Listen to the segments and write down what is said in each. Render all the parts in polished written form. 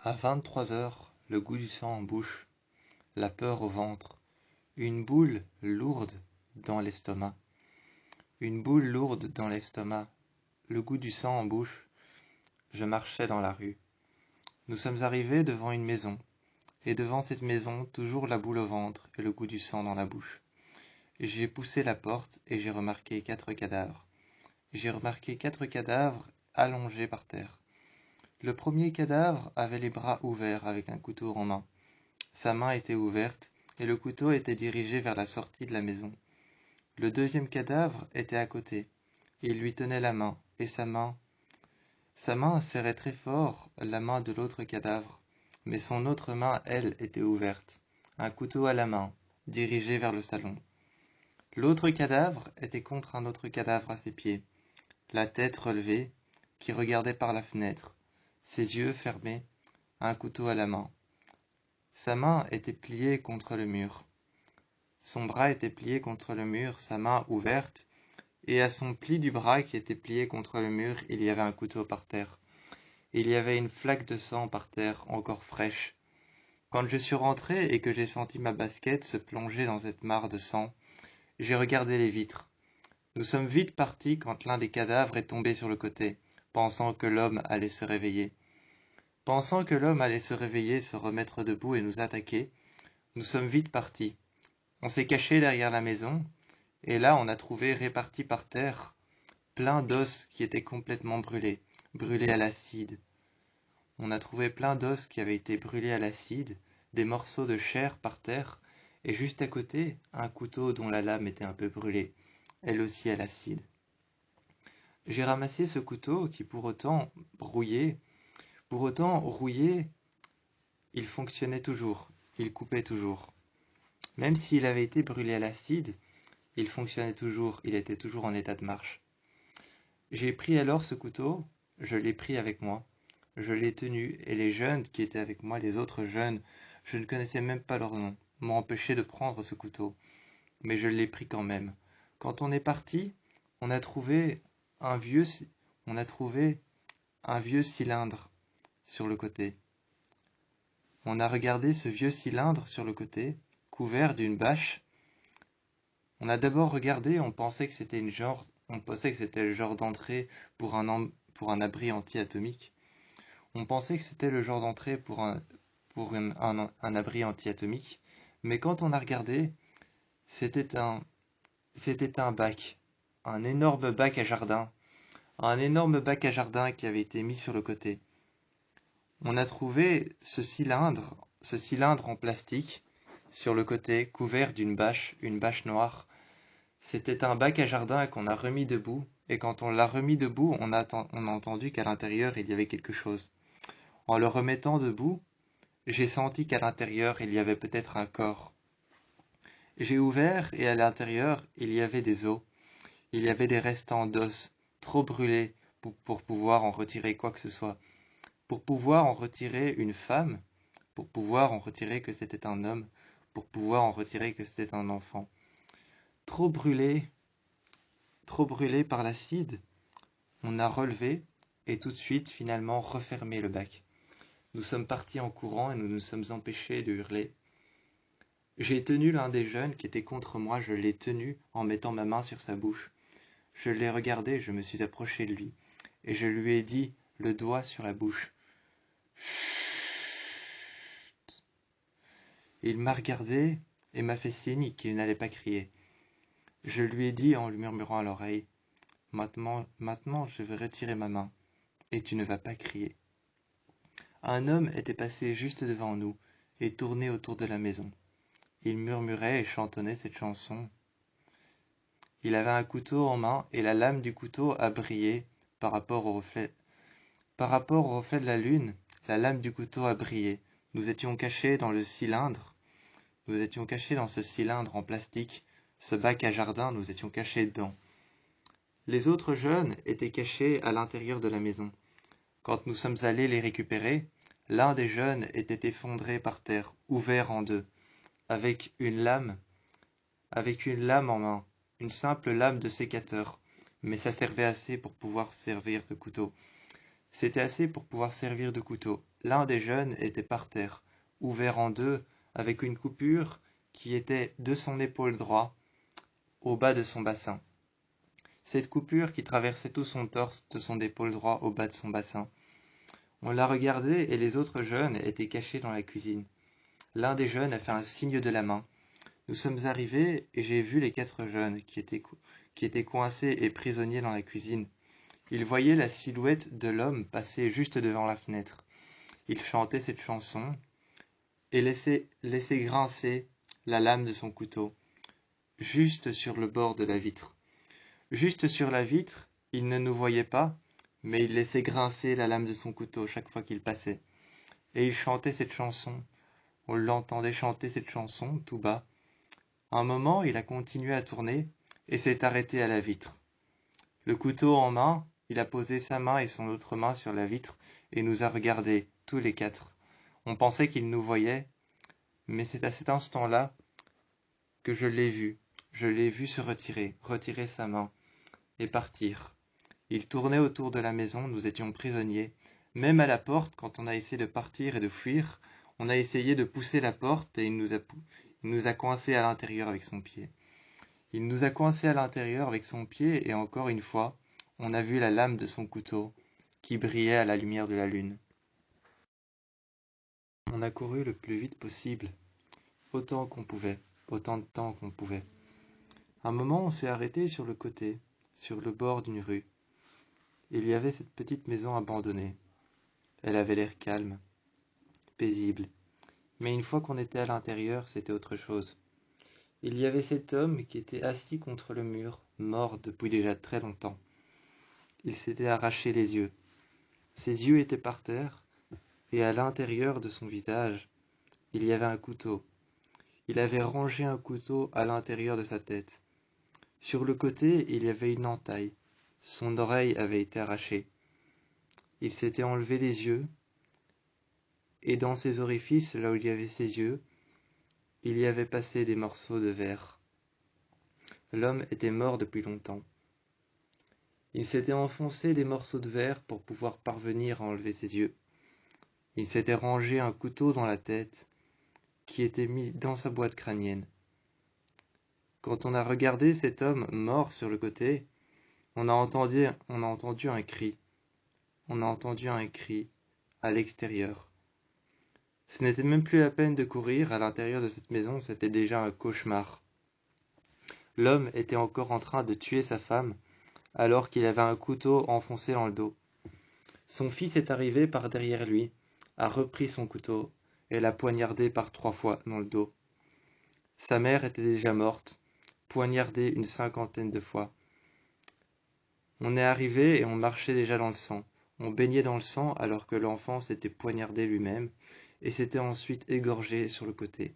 À 23 heures, le goût du sang en bouche, la peur au ventre, une boule lourde dans l'estomac. Une boule lourde dans l'estomac, le goût du sang en bouche. Je marchais dans la rue. Nous sommes arrivés devant une maison, et devant cette maison, toujours la boule au ventre et le goût du sang dans la bouche. J'ai poussé la porte et j'ai remarqué 4 cadavres. J'ai remarqué 4 cadavres allongés par terre. Le premier cadavre avait les bras ouverts avec un couteau en main. Sa main était ouverte et le couteau était dirigé vers la sortie de la maison. Le deuxième cadavre était à côté. Il lui tenait la main et sa main serrait très fort la main de l'autre cadavre, mais son autre main, elle, était ouverte, un couteau à la main, dirigé vers le salon. L'autre cadavre était contre un autre cadavre à ses pieds, la tête relevée, qui regardait par la fenêtre, ses yeux fermés, un couteau à la main. Sa main était pliée contre le mur. Son bras était plié contre le mur, sa main ouverte, et à son pli du bras qui était plié contre le mur, il y avait un couteau par terre. Il y avait une flaque de sang par terre, encore fraîche. Quand je suis rentré et que j'ai senti ma basket se plonger dans cette mare de sang, j'ai regardé les vitres. Nous sommes vite partis quand l'un des cadavres est tombé sur le côté, pensant que l'homme allait se réveiller. Pensant que l'homme allait se réveiller, se remettre debout et nous attaquer, nous sommes vite partis. On s'est caché derrière la maison, et là on a trouvé répartis par terre plein d'os qui étaient complètement brûlés, brûlés à l'acide. On a trouvé plein d'os qui avaient été brûlés à l'acide, des morceaux de chair par terre, et juste à côté, un couteau dont la lame était un peu brûlée, elle aussi à l'acide. J'ai ramassé ce couteau qui pour autant rouillé, il fonctionnait toujours, il coupait toujours. Même s'il avait été brûlé à l'acide, il fonctionnait toujours, il était toujours en état de marche. J'ai pris alors ce couteau, je l'ai pris avec moi, je l'ai tenu, et les jeunes qui étaient avec moi, les autres jeunes, je ne connaissais même pas leur nom, m'ont empêché de prendre ce couteau, mais je l'ai pris quand même. Quand on est parti, on a trouvé un vieux, on a trouvé un vieux cylindre sur le côté. On a regardé ce vieux cylindre sur le côté, couvert d'une bâche. On a d'abord regardé, on pensait que c'était le genre d'entrée pour un abri anti-atomique. On pensait que c'était le genre d'entrée pour un abri anti-atomique, mais quand on a regardé, c'était un bac, un énorme bac à jardin, qui avait été mis sur le côté. On a trouvé ce cylindre en plastique, sur le côté, couvert une bâche noire. C'était un bac à jardin qu'on a remis debout, et quand on l'a remis debout, on a entendu qu'à l'intérieur il y avait quelque chose. En le remettant debout, j'ai senti qu'à l'intérieur il y avait peut-être un corps. J'ai ouvert et à l'intérieur il y avait des os, il y avait des restants d'os, trop brûlés pour pouvoir en retirer quoi que ce soit. Pour pouvoir en retirer une femme, pour pouvoir en retirer que c'était un homme, pour pouvoir en retirer que c'était un enfant. Trop brûlé par l'acide, on a relevé et tout de suite finalement refermé le bac. Nous sommes partis en courant et nous nous sommes empêchés de hurler. J'ai tenu l'un des jeunes qui était contre moi, je l'ai tenu en mettant ma main sur sa bouche. Je l'ai regardé, je me suis approché de lui et je lui ai dit, le doigt sur la bouche. Chut. Il m'a regardé et m'a fait signe qu'il n'allait pas crier. Je lui ai dit en lui murmurant à l'oreille, maintenant je vais retirer ma main et tu ne vas pas crier. Un homme était passé juste devant nous et tournait autour de la maison. Il murmurait et chantonnait cette chanson. Il avait un couteau en main et la lame du couteau a brillé par rapport au reflet. Par rapport au reflet de la lune, la lame du couteau a brillé. Nous étions cachés dans ce cylindre en plastique, ce bac à jardin, nous étions cachés dedans. Les autres jeunes étaient cachés à l'intérieur de la maison. Quand nous sommes allés les récupérer, l'un des jeunes était effondré par terre, ouvert en deux, avec une lame en main, une simple lame de sécateur, mais ça servait assez pour pouvoir servir de couteau. C'était assez pour pouvoir servir de couteau. L'un des jeunes était par terre, ouvert en deux, avec une coupure qui était de son épaule droit au bas de son bassin. Cette coupure qui traversait tout son torse de son épaule droit au bas de son bassin. On l'a regardé et les autres jeunes étaient cachés dans la cuisine. L'un des jeunes a fait un signe de la main. Nous sommes arrivés et j'ai vu les 4 jeunes qui étaient coincés et prisonniers dans la cuisine. Ils voyaient la silhouette de l'homme passer juste devant la fenêtre. Il chantait cette chanson et laissait grincer la lame de son couteau, juste sur le bord de la vitre. Juste sur la vitre, il ne nous voyait pas, mais il laissait grincer la lame de son couteau chaque fois qu'il passait. Et il chantait cette chanson. On l'entendait chanter cette chanson tout bas. Un moment, il a continué à tourner et s'est arrêté à la vitre. Le couteau en main, il a posé sa main et son autre main sur la vitre et nous a regardés, tous les 4. On pensait qu'il nous voyait, mais c'est à cet instant-là que je l'ai vu. Je l'ai vu se retirer sa main et partir. Il tournait autour de la maison, nous étions prisonniers. Même à la porte, quand on a essayé de partir et de fuir, on a essayé de pousser la porte et il nous a coincés à l'intérieur avec son pied. Il nous a coincés à l'intérieur avec son pied et encore une fois, on a vu la lame de son couteau qui brillait à la lumière de la lune. On a couru le plus vite possible, autant qu'on pouvait, autant de temps qu'on pouvait. Un moment, on s'est arrêté sur le côté, sur le bord d'une rue. Il y avait cette petite maison abandonnée. Elle avait l'air calme, paisible. Mais une fois qu'on était à l'intérieur, c'était autre chose. Il y avait cet homme qui était assis contre le mur, mort depuis déjà très longtemps. Il s'était arraché les yeux. Ses yeux étaient par terre, et à l'intérieur de son visage, il y avait un couteau. Il avait rangé un couteau à l'intérieur de sa tête. Sur le côté, il y avait une entaille. Son oreille avait été arrachée. Il s'était enlevé les yeux, et dans ses orifices, là où il y avait ses yeux, il y avait passé des morceaux de verre. L'homme était mort depuis longtemps. Il s'était enfoncé des morceaux de verre pour pouvoir parvenir à enlever ses yeux. Il s'était rangé un couteau dans la tête, qui était mis dans sa boîte crânienne. Quand on a regardé cet homme mort sur le côté, on a entendu un cri. On a entendu un cri à l'extérieur. Ce n'était même plus la peine de courir à l'intérieur de cette maison, c'était déjà un cauchemar. L'homme était encore en train de tuer sa femme, alors qu'il avait un couteau enfoncé dans le dos. Son fils est arrivé par derrière lui, a repris son couteau et l'a poignardé par 3 fois dans le dos. Sa mère était déjà morte, poignardée une 50aine de fois. On est arrivé et on marchait déjà dans le sang. On baignait dans le sang alors que l'enfant s'était poignardé lui-même et s'était ensuite égorgé sur le côté.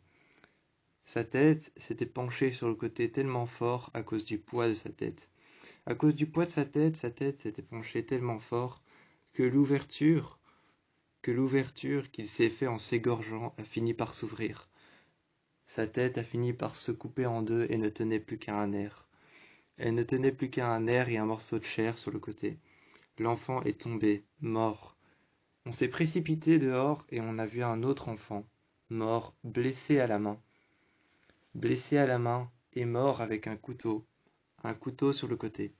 Sa tête s'était penchée sur le côté tellement fort à cause du poids de sa tête. À cause du poids de sa tête s'était penchée tellement fort que l'ouverture qu'il s'est fait en s'égorgeant a fini par s'ouvrir. Sa tête a fini par se couper en deux et ne tenait plus qu'à un nerf. Elle ne tenait plus qu'à un nerf et un morceau de chair sur le côté. L'enfant est tombé, mort. On s'est précipité dehors et on a vu un autre enfant, mort, blessé à la main. Blessé à la main et mort avec un couteau sur le côté.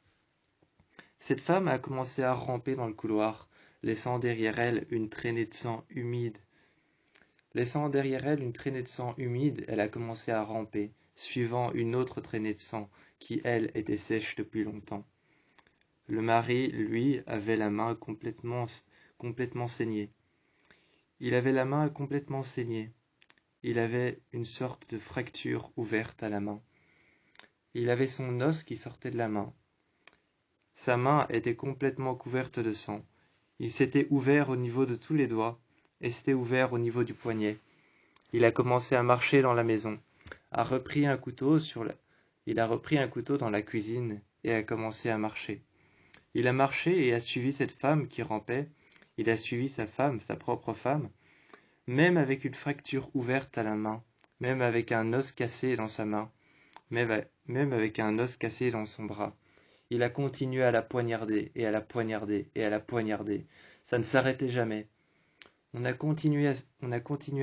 Cette femme a commencé à ramper dans le couloir, laissant derrière elle une traînée de sang humide. Laissant derrière elle une traînée de sang humide, elle a commencé à ramper, suivant une autre traînée de sang, qui, elle, était sèche depuis longtemps. Le mari, lui, avait la main complètement saignée. Il avait la main complètement saignée. Il avait une sorte de fracture ouverte à la main. Il avait son os qui sortait de la main. Sa main était complètement couverte de sang. Il s'était ouvert au niveau de tous les doigts et s'était ouvert au niveau du poignet. Il a commencé à marcher dans la maison, il a repris un couteau dans la cuisine et a commencé à marcher. Il a marché et a suivi cette femme qui rampait. Il a suivi sa femme, sa propre femme, même avec une fracture ouverte à la main, même avec un os cassé dans sa main, même avec un os cassé dans son bras. Il a continué à la poignarder et à la poignarder et à la poignarder. Ça ne s'arrêtait jamais. On a continué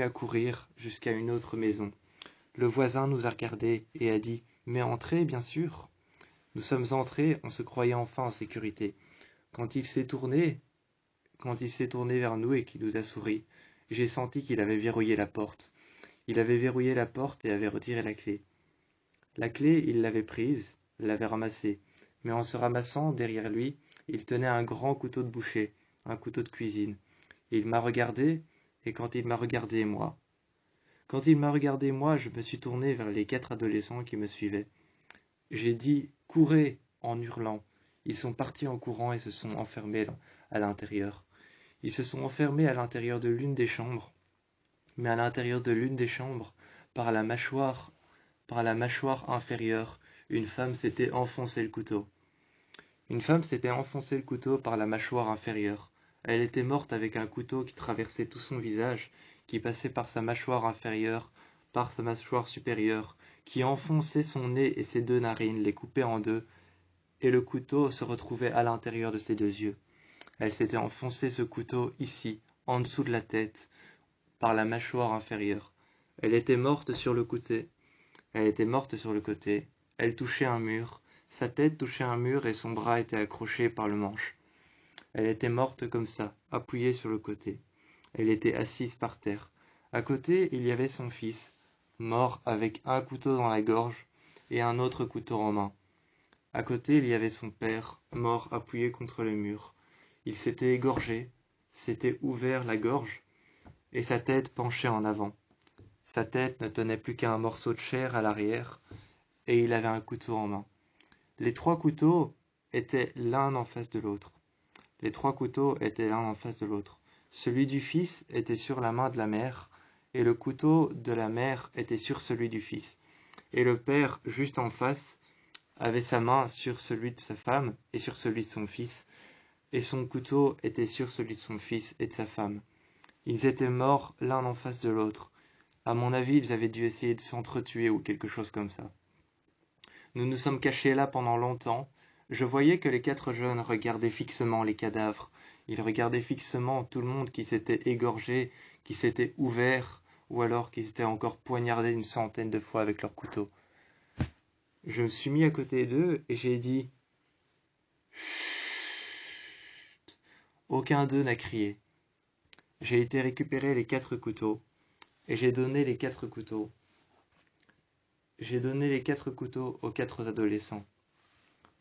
à courir jusqu'à une autre maison. Le voisin nous a regardés et a dit « Mais entrez, bien sûr !» Nous sommes entrés, on se croyait enfin en sécurité. Quand il s'est tourné vers nous et qu'il nous a souri, j'ai senti qu'il avait verrouillé la porte. Il avait verrouillé la porte et avait retiré la clé. La clé, il l'avait prise, l'avait ramassée, mais en se ramassant derrière lui, il tenait un grand couteau de boucher, un couteau de cuisine. Il m'a regardé, et quand il m'a regardé, moi, je me suis tourné vers les 4 adolescents qui me suivaient. J'ai dit « Courez !» en hurlant. Ils sont partis en courant et se sont enfermés à l'intérieur. Ils se sont enfermés à l'intérieur de l'une des chambres, mais à l'intérieur de l'une des chambres, par la mâchoire inférieure, une femme s'était enfoncé le couteau. Une femme s'était enfoncé le couteau par la mâchoire inférieure. Elle était morte avec un couteau qui traversait tout son visage, qui passait par sa mâchoire inférieure, par sa mâchoire supérieure, qui enfonçait son nez et ses 2 narines, les coupait en 2, et le couteau se retrouvait à l'intérieur de ses 2 yeux. Elle s'était enfoncé ce couteau ici, en dessous de la tête, par la mâchoire inférieure. Elle était morte sur le côté. Elle touchait un mur. Sa tête touchait un mur et son bras était accroché par le manche. Elle était morte comme ça, appuyée sur le côté. Elle était assise par terre. À côté, il y avait son fils, mort avec un couteau dans la gorge et un autre couteau en main. À côté, il y avait son père, mort appuyé contre le mur. Il s'était égorgé, s'était ouvert la gorge, et sa tête penchait en avant. Sa tête ne tenait plus qu'à un morceau de chair à l'arrière, et il avait un couteau en main. Les 3 couteaux étaient l'un en face de l'autre. Celui du fils était sur la main de la mère, et le couteau de la mère était sur celui du fils. Et le père, juste en face, avait sa main sur celui de sa femme et sur celui de son fils, et son couteau était sur celui de son fils et de sa femme. Ils étaient morts l'un en face de l'autre. À mon avis, ils avaient dû essayer de s'entretuer ou quelque chose comme ça. Nous nous sommes cachés là pendant longtemps. Je voyais que les 4 jeunes regardaient fixement les cadavres. Ils regardaient fixement tout le monde qui s'était égorgé, qui s'était ouvert, ou alors qui s'était encore poignardé une centaine de fois avec leur couteau. Je me suis mis à côté d'eux et j'ai dit « Chut !» Aucun d'eux n'a crié. J'ai été récupérer les 4 couteaux et j'ai donné les 4 couteaux. J'ai donné les 4 couteaux aux 4 adolescents.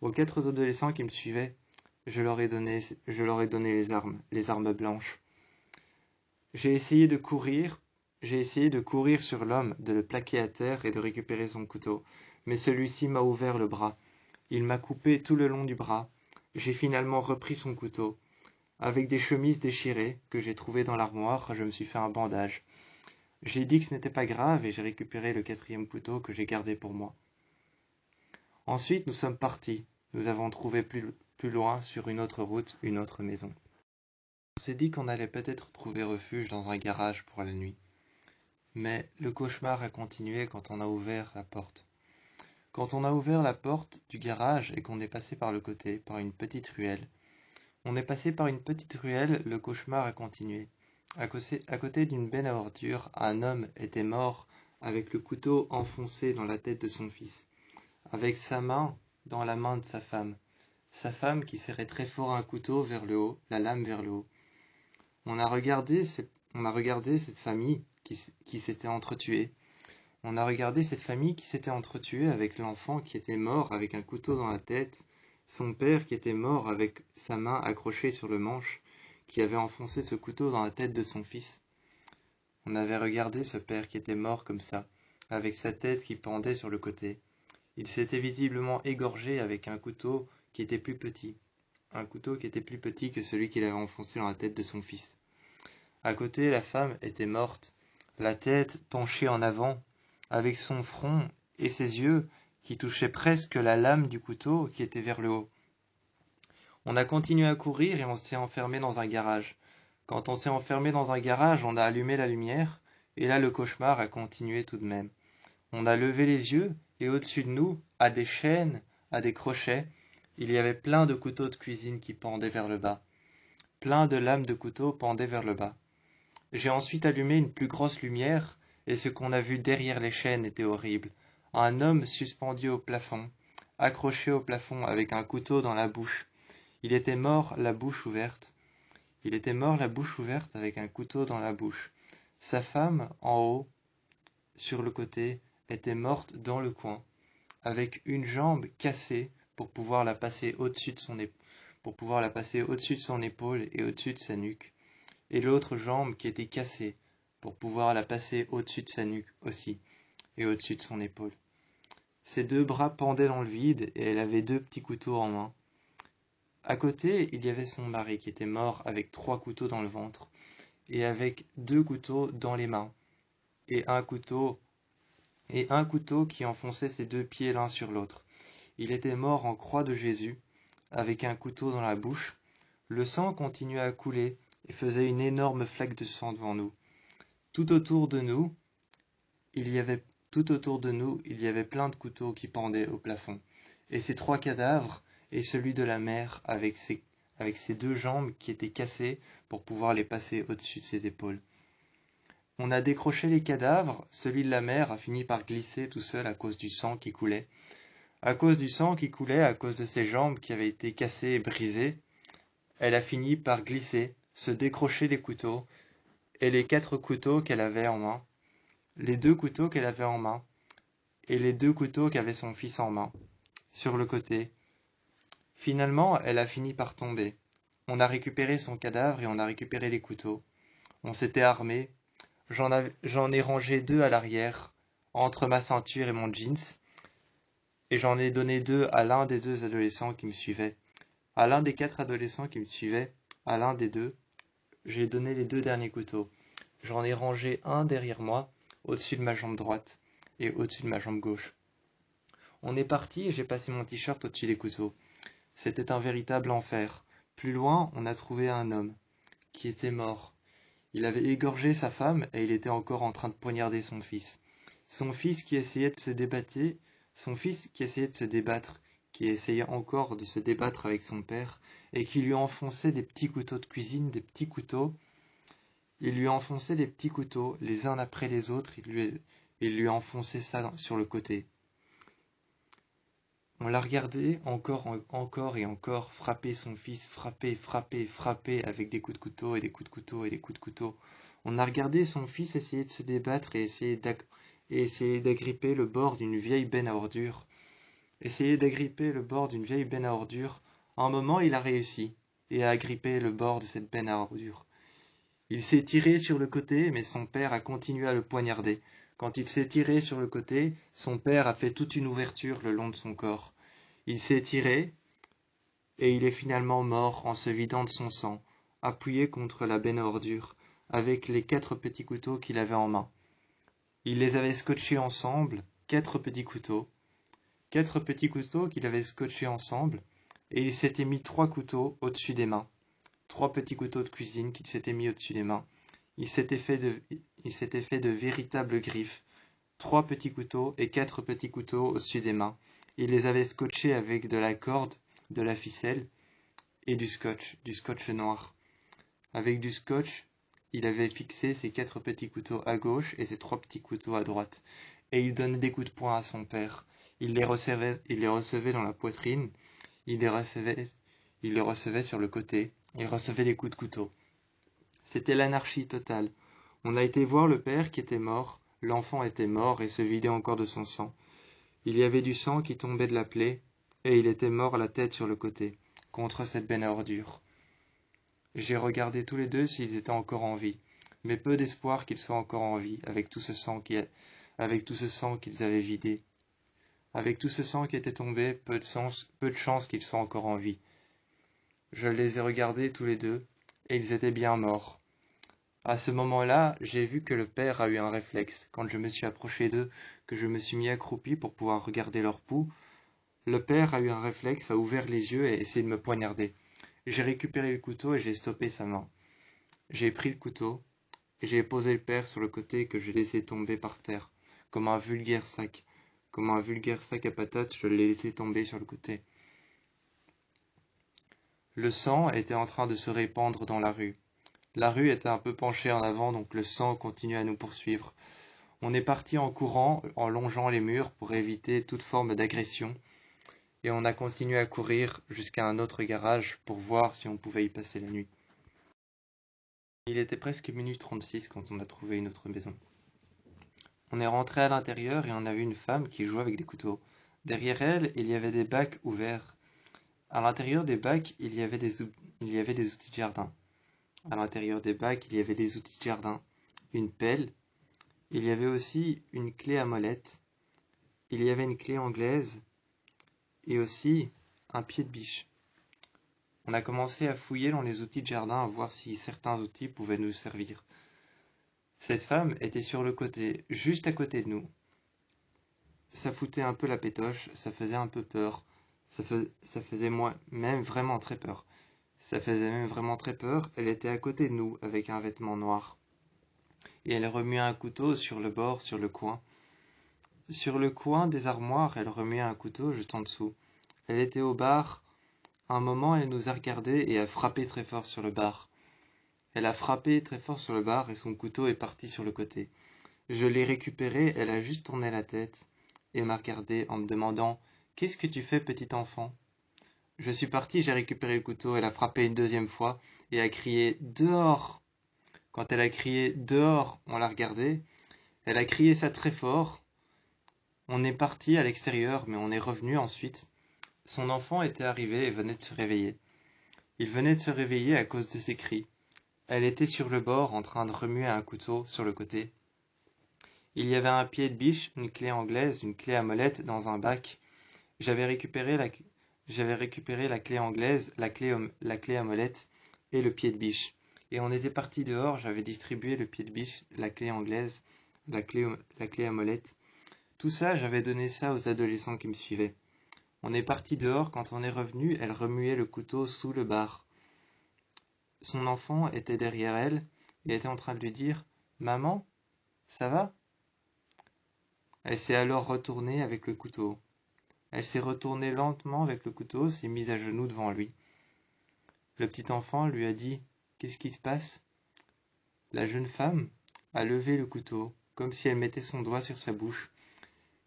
Aux 4 adolescents qui me suivaient, je leur ai donné les armes blanches. J'ai essayé de courir sur l'homme, de le plaquer à terre et de récupérer son couteau. Mais celui-ci m'a ouvert le bras. Il m'a coupé tout le long du bras. J'ai finalement repris son couteau. Avec des chemises déchirées que j'ai trouvées dans l'armoire, je me suis fait un bandage. J'ai dit que ce n'était pas grave et j'ai récupéré le 4e couteau que j'ai gardé pour moi. Ensuite, nous sommes partis. Nous avons trouvé plus loin, sur une autre route, une autre maison. On s'est dit qu'on allait peut-être trouver refuge dans un garage pour la nuit. Mais le cauchemar a continué quand on a ouvert la porte. Quand on a ouvert la porte du garage et qu'on est passé par le côté, par une petite ruelle, le cauchemar a continué. À côté d'une benne à ordures, un homme était mort avec le couteau enfoncé dans la tête de son fils, avec sa main dans la main de sa femme qui serrait très fort un couteau vers le haut, la lame vers le haut. On a regardé cette famille qui s'était entretuée. On a regardé cette famille qui s'était entretuée avec l'enfant qui était mort avec un couteau dans la tête, son père qui était mort avec sa main accrochée sur le manche, qui avait enfoncé ce couteau dans la tête de son fils. On avait regardé ce père qui était mort comme ça, avec sa tête qui pendait sur le côté. Il s'était visiblement égorgé avec un couteau qui était plus petit. Un couteau qui était plus petit que celui qu'il avait enfoncé dans la tête de son fils. À côté, la femme était morte, la tête penchée en avant, avec son front et ses yeux qui touchaient presque la lame du couteau qui était vers le haut. On a continué à courir et on s'est enfermé dans un garage. Quand on s'est enfermé dans un garage, on a allumé la lumière, et là le cauchemar a continué tout de même. On a levé les yeux, et au-dessus de nous, à des chaînes, à des crochets, il y avait plein de couteaux de cuisine qui pendaient vers le bas. plein de lames de couteau pendaient vers le bas. J'ai ensuite allumé une plus grosse lumière, et ce qu'on a vu derrière les chaînes était horrible. Un homme suspendu au plafond, accroché au plafond avec un couteau dans la bouche. Il était mort, la bouche ouverte. Il était mort, la bouche ouverte, avec un couteau dans la bouche. Sa femme, en haut, sur le côté, était morte dans le coin, avec une jambe cassée pour pouvoir la passer au-dessus de son épaule et au-dessus de sa nuque, et l'autre jambe qui était cassée pour pouvoir la passer au-dessus de sa nuque aussi, et au-dessus de son épaule. Ses deux bras pendaient dans le vide et elle avait deux petits couteaux en main. À côté, il y avait son mari qui était mort avec 3 couteaux dans le ventre et avec 2 couteaux dans les mains et un couteau qui enfonçait ses 2 pieds l'un sur l'autre. Il était mort en croix de Jésus avec un couteau dans la bouche. Le sang continuait à couler et faisait une énorme flaque de sang devant nous. Tout autour de nous, il y avait plein de couteaux qui pendaient au plafond. Et ces 3 cadavres, et celui de la mère avec ses 2 jambes qui étaient cassées pour pouvoir les passer au-dessus de ses épaules. On a décroché les cadavres, celui de la mère a fini par glisser tout seul à cause du sang qui coulait. À cause du sang qui coulait, à cause de ses jambes qui avaient été cassées et brisées, elle a fini par glisser, se décrocher les couteaux, et les 4 couteaux qu'elle avait en main, les 2 couteaux qu'elle avait en main, et les 2 couteaux qu'avait son fils en main, sur le côté. Finalement, elle a fini par tomber. On a récupéré son cadavre et on a récupéré les couteaux. On s'était armé. J'en ai rangé 2 à l'arrière, entre ma ceinture et mon jeans, et j'en ai donné 2 à l'un des 2 adolescents qui me suivaient. À l'un des 4 adolescents qui me suivaient, à l'un des 2, j'ai donné les 2 derniers couteaux. J'en ai rangé un derrière moi, au-dessus de ma jambe droite, et au-dessus de ma jambe gauche. On est parti et j'ai passé mon t-shirt au-dessus des couteaux. C'était un véritable enfer. Plus loin, on a trouvé un homme, qui était mort. Il avait égorgé sa femme et il était encore en train de poignarder son fils. Son fils qui essayait de se débattre, qui essayait encore de se débattre avec son père, et qui lui enfonçait des petits couteaux de cuisine, des petits couteaux. Il lui enfonçait des petits couteaux, les uns après les autres, il lui enfonçait ça sur le côté. On l'a regardé encore et encore frapper son fils, frapper avec des coups de couteau et des coups de couteau et des coups de couteau. On a regardé son fils essayer de se débattre et essayer d'agripper le bord d'une vieille benne à ordures. À un moment, il a réussi et a agrippé le bord de cette benne à ordures. Il s'est tiré sur le côté, mais son père a continué à le poignarder. Quand il s'est tiré sur le côté, son père a fait toute une ouverture le long de son corps. Il s'est tiré, et il est finalement mort en se vidant de son sang, appuyé contre la benne à ordures, avec les 4 petits couteaux qu'il avait en main. Il les avait scotchés ensemble, 4 petits couteaux qu'il avait scotchés ensemble, et il s'était mis 3 couteaux au-dessus des mains. 3 petits couteaux de cuisine qu'il s'était mis au-dessus des mains. Il s'était fait de véritables griffes. 3 petits couteaux et 4 petits couteaux au-dessus des mains. Il les avait scotchés avec de la corde, de la ficelle et du scotch noir. Avec du scotch, il avait fixé ses 4 petits couteaux à gauche et ses 3 petits couteaux à droite. Et il donnait des coups de poing à son père. Il les recevait dans la poitrine. Il les recevait sur le côté. Il recevait des coups de couteau. C'était l'anarchie totale. On a été voir le père qui était mort. L'enfant était mort et se vidait encore de son sang. Il y avait du sang qui tombait de la plaie, et il était mort la tête sur le côté, contre cette benne à ordures. J'ai regardé tous les 2 s'ils étaient encore en vie, mais peu d'espoir qu'ils soient encore en vie, avec tout ce sang qu'ils avaient vidé. Avec tout ce sang qui était tombé, peu de chance qu'ils soient encore en vie. Je les ai regardés tous les 2, et ils étaient bien morts. À ce moment-là, j'ai vu que le père a eu un réflexe. Quand je me suis approché d'eux, que je me suis mis accroupi pour pouvoir regarder leur pouls, le père a eu un réflexe, a ouvert les yeux et a essayé de me poignarder. J'ai récupéré le couteau et j'ai stoppé sa main. J'ai pris le couteau et j'ai posé le père sur le côté que j'ai laissé tomber par terre, comme un vulgaire sac. Comme un vulgaire sac à patates, je l'ai laissé tomber sur le côté. Le sang était en train de se répandre dans la rue. La rue était un peu penchée en avant, donc le sang continuait à nous poursuivre. On est parti en courant, en longeant les murs pour éviter toute forme d'agression, et on a continué à courir jusqu'à un autre garage pour voir si on pouvait y passer la nuit. Il était presque minuit 36 quand on a trouvé une autre maison. On est rentré à l'intérieur et on a vu une femme qui jouait avec des couteaux. Derrière elle, il y avait des bacs ouverts. À l'intérieur des bacs, il y avait des outils de jardin. À l'intérieur des bacs, il y avait des outils de jardin, une pelle. Il y avait aussi une clé à molette. Il y avait une clé anglaise et aussi un pied de biche. On a commencé à fouiller dans les outils de jardin à voir si certains outils pouvaient nous servir. Cette femme était sur le côté, juste à côté de nous. Ça foutait un peu la pétoche, ça faisait un peu peur. Ça faisait moi même vraiment très peur. Ça faisait même vraiment très peur. Elle était à côté de nous avec un vêtement noir. Et elle remuait un couteau sur le bord, sur le coin. Sur le coin des armoires, elle remuait un couteau juste en dessous. Elle était au bar. À un moment, elle nous a regardés et a frappé très fort sur le bar. Elle a frappé très fort sur le bar et son couteau est parti sur le côté. Je l'ai récupéré, elle a juste tourné la tête et m'a regardé en me demandant « Qu'est-ce que tu fais, petit enfant ?» Je suis parti, j'ai récupéré le couteau, elle a frappé une deuxième fois et a crié « Dehors !» Quand elle a crié « Dehors !» on l'a regardée. Elle a crié ça très fort. On est parti à l'extérieur, mais on est revenu ensuite. Son enfant était arrivé et venait de se réveiller. Il venait de se réveiller à cause de ses cris. Elle était sur le bord en train de remuer un couteau sur le côté. Il y avait un pied de biche, une clé anglaise, une clé à molette dans un bac. J'avais récupéré la clé anglaise, la clé à molette et le pied de biche. Et on était parti dehors, j'avais distribué le pied de biche, la clé anglaise, la clé à molette. Tout ça, j'avais donné ça aux adolescents qui me suivaient. On est parti dehors, quand on est revenu, elle remuait le couteau sous le bar. Son enfant était derrière elle et était en train de lui dire « Maman, ça va ?» Elle s'est alors retournée avec le couteau. Elle s'est retournée lentement avec le couteau, s'est mise à genoux devant lui. Le petit enfant lui a dit « Qu'est-ce qui se passe ?» La jeune femme a levé le couteau, comme si elle mettait son doigt sur sa bouche,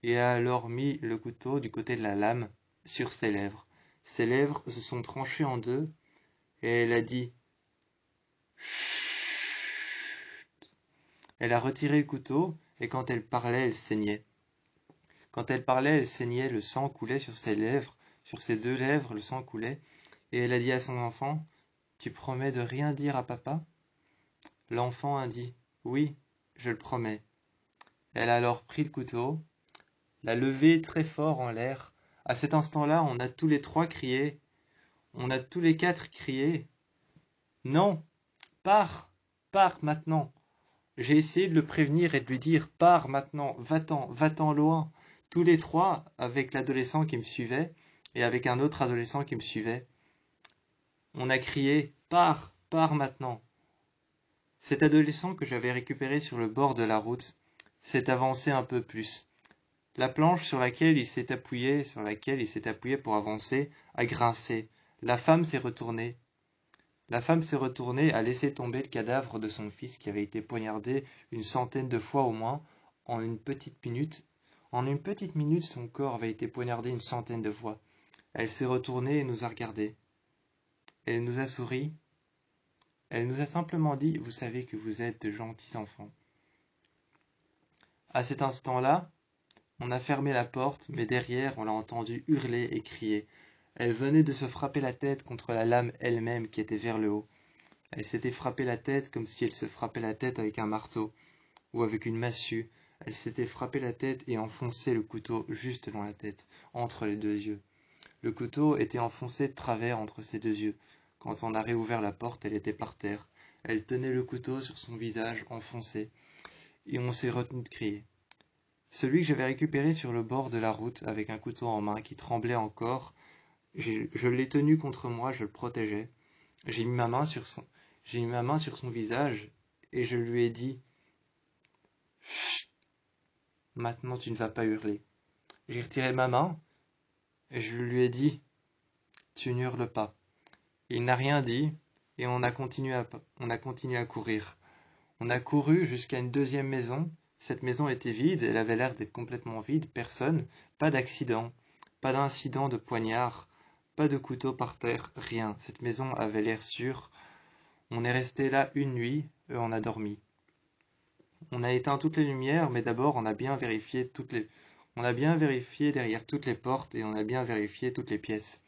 et a alors mis le couteau du côté de la lame sur ses lèvres. Ses lèvres se sont tranchées en deux, et elle a dit « Chut !» Elle a retiré le couteau, et quand elle parlait, elle saignait. Quand elle parlait, elle saignait, le sang coulait sur ses lèvres, sur ses deux lèvres, le sang coulait, et elle a dit à son enfant « Tu promets de rien dire à papa ?» L'enfant a dit « Oui, je le promets. » Elle a alors pris le couteau, l'a levé très fort en l'air. À cet instant-là, on a tous les trois crié, on a tous les quatre crié « Non, pars, pars maintenant !» J'ai essayé de le prévenir et de lui dire « Pars maintenant, va-t'en loin !» Tous les trois, avec l'adolescent qui me suivait et avec un autre adolescent qui me suivait, on a crié « Pars, pars maintenant !» Cet adolescent que j'avais récupéré sur le bord de la route s'est avancé un peu plus. La planche sur laquelle il s'est appuyé, pour avancer, a grincé. La femme s'est retournée. A laissé tomber le cadavre de son fils qui avait été poignardé une centaine de fois au moins en une petite minute. En une petite minute, son corps avait été poignardé une centaine de fois. Elle s'est retournée et nous a regardés. Elle nous a souri. Elle nous a simplement dit « Vous savez que vous êtes de gentils enfants. » À cet instant-là, on a fermé la porte, mais derrière, on l'a entendu hurler et crier. Elle venait de se frapper la tête contre la lame elle-même qui était vers le haut. Elle s'était frappé la tête comme si elle se frappait la tête avec un marteau ou avec une massue. Elle s'était frappé la tête et enfoncé le couteau juste dans la tête, entre les deux yeux. Le couteau était enfoncé de travers entre ses deux yeux. Quand on a réouvert la porte, elle était par terre. Elle tenait le couteau sur son visage enfoncé, et on s'est retenu de crier. Celui que j'avais récupéré sur le bord de la route avec un couteau en main qui tremblait encore, je l'ai tenu contre moi, je le protégeais. J'ai mis ma main sur son visage et je lui ai dit « Chut, maintenant tu ne vas pas hurler. » J'ai retiré ma main et je lui ai dit « Tu n'hurles pas. » Il n'a rien dit et on a continué à courir. On a couru jusqu'à une deuxième maison. Cette maison était vide, elle avait l'air d'être complètement vide, personne, pas d'accident, pas d'incident de poignard, pas de couteau par terre, rien. Cette maison avait l'air sûre. On est resté là une nuit et on a dormi. On a éteint toutes les lumières, mais d'abord on a bien vérifié derrière toutes les portes et on a bien vérifié toutes les pièces.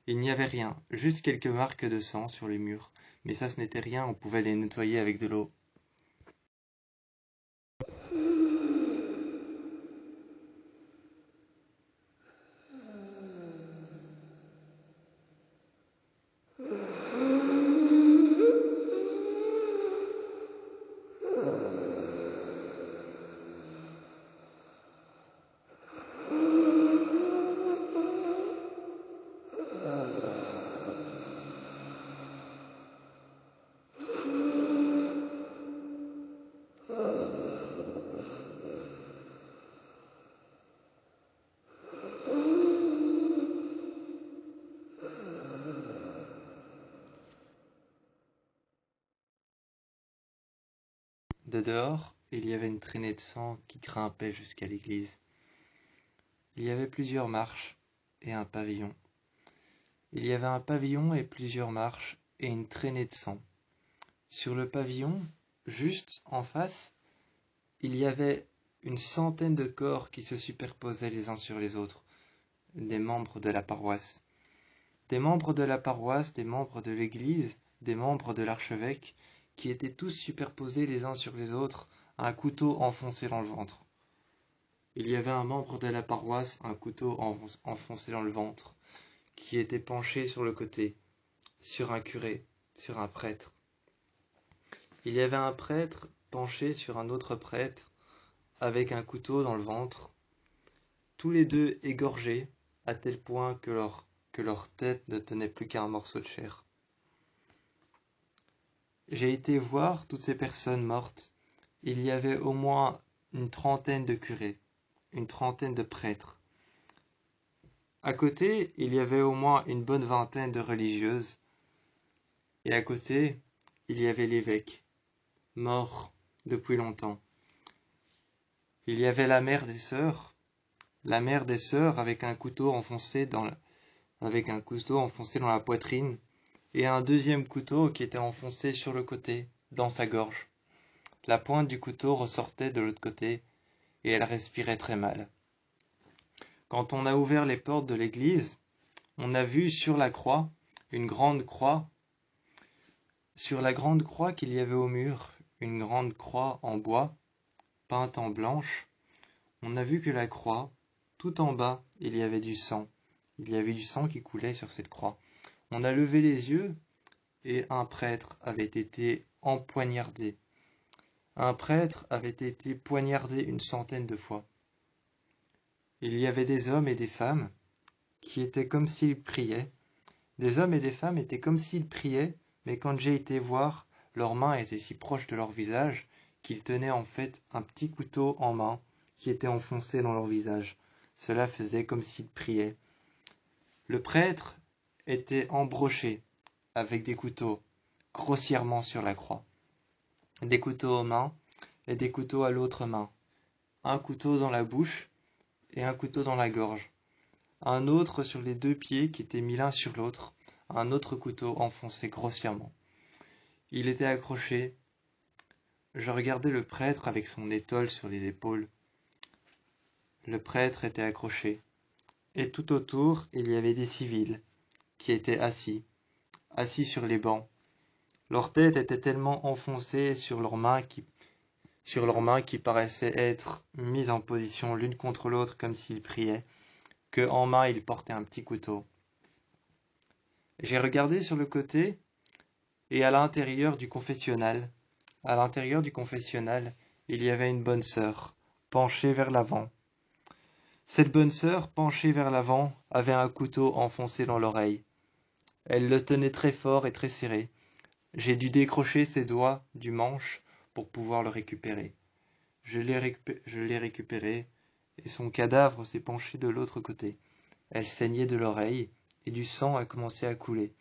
Il n'y avait rien, juste quelques marques de sang sur les murs. Mais ça ce n'était rien, on pouvait les nettoyer avec de l'eau. De dehors, il y avait une traînée de sang qui grimpait jusqu'à l'église. Il y avait plusieurs marches et un pavillon. Il y avait un pavillon et plusieurs marches et une traînée de sang. Sur le pavillon, juste en face, il y avait une centaine de corps qui se superposaient les uns sur les autres, des membres de la paroisse. Des membres de la paroisse, des membres de l'église, des membres de l'archevêque, qui étaient tous superposés les uns sur les autres, un couteau enfoncé dans le ventre. Il y avait un membre de la paroisse, un couteau enfoncé dans le ventre, qui était penché sur le côté, sur un curé, sur un prêtre. Il y avait un prêtre penché sur un autre prêtre, avec un couteau dans le ventre, tous les deux égorgés, à tel point que leur tête ne tenait plus qu'à un morceau de chair. J'ai été voir toutes ces personnes mortes. Il y avait au moins une trentaine de curés, une trentaine de prêtres. À côté, il y avait au moins une bonne vingtaine de religieuses. Et à côté, il y avait l'évêque, mort depuis longtemps. Il y avait la mère des sœurs avec un couteau enfoncé dans la poitrine, et un deuxième couteau qui était enfoncé sur le côté, dans sa gorge. La pointe du couteau ressortait de l'autre côté, et elle respirait très mal. Quand on a ouvert les portes de l'église, on a vu sur la croix, une grande croix, sur la grande croix qu'il y avait au mur, une grande croix en bois, peinte en blanche. On a vu que la croix, tout en bas, il y avait du sang. Il y avait du sang qui coulait sur cette croix. On a levé les yeux et un prêtre avait été empoignardé. Un prêtre avait été poignardé une centaine de fois. Il y avait des hommes et des femmes qui étaient comme s'ils priaient. Des hommes et des femmes étaient comme s'ils priaient, mais quand j'ai été voir, leurs mains étaient si proches de leur visage qu'ils tenaient en fait un petit couteau en main qui était enfoncé dans leur visage. Cela faisait comme s'ils priaient. Le prêtre était embroché avec des couteaux grossièrement sur la croix. Des couteaux aux mains et des couteaux à l'autre main. Un couteau dans la bouche et un couteau dans la gorge. Un autre sur les deux pieds qui étaient mis l'un sur l'autre. Un autre couteau enfoncé grossièrement. Il était accroché. Je regardais le prêtre avec son étole sur les épaules. Le prêtre était accroché. Et tout autour, il y avait des civils qui étaient assis sur les bancs. Leur tête était tellement enfoncée sur leurs mains qui paraissaient être mises en position l'une contre l'autre comme s'ils priaient, que en main ils portaient un petit couteau. J'ai regardé sur le côté et à l'intérieur du confessionnal. À l'intérieur du confessionnal, il y avait une bonne sœur, penchée vers l'avant. Cette bonne sœur, penchée vers l'avant, avait un couteau enfoncé dans l'oreille. Elle le tenait très fort et très serré. J'ai dû décrocher ses doigts du manche pour pouvoir le récupérer. Je l'ai récupéré, et son cadavre s'est penché de l'autre côté. Elle saignait de l'oreille, et du sang a commencé à couler.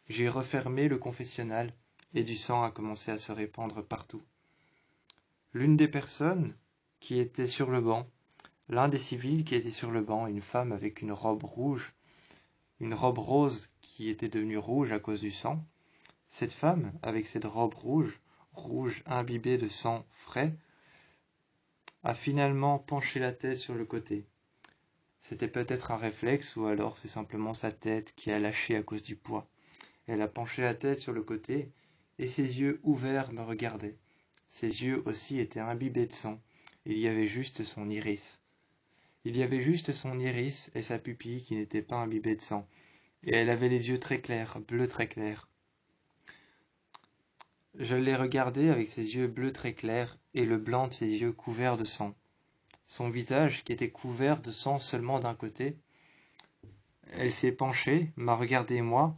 J'ai refermé le confessionnal et du sang a commencé à se répandre partout. L'une des personnes qui était sur le banc, l'un des civils qui était sur le banc, une femme avec une robe rouge, une robe rose qui était devenue rouge à cause du sang. Cette femme, avec cette robe rouge imbibée de sang frais, a finalement penché la tête sur le côté. C'était peut-être un réflexe ou alors c'est simplement sa tête qui a lâché à cause du poids. Elle a penché la tête sur le côté et ses yeux ouverts me regardaient. Ses yeux aussi étaient imbibés de sang. Il y avait juste son iris. Il y avait juste son iris et sa pupille qui n'étaient pas imbibées de sang. Et elle avait les yeux très clairs, bleus très clairs. Je l'ai regardée avec ses yeux bleus très clairs et le blanc de ses yeux couverts de sang. Son visage qui était couvert de sang seulement d'un côté. Elle s'est penchée, m'a regardé moi,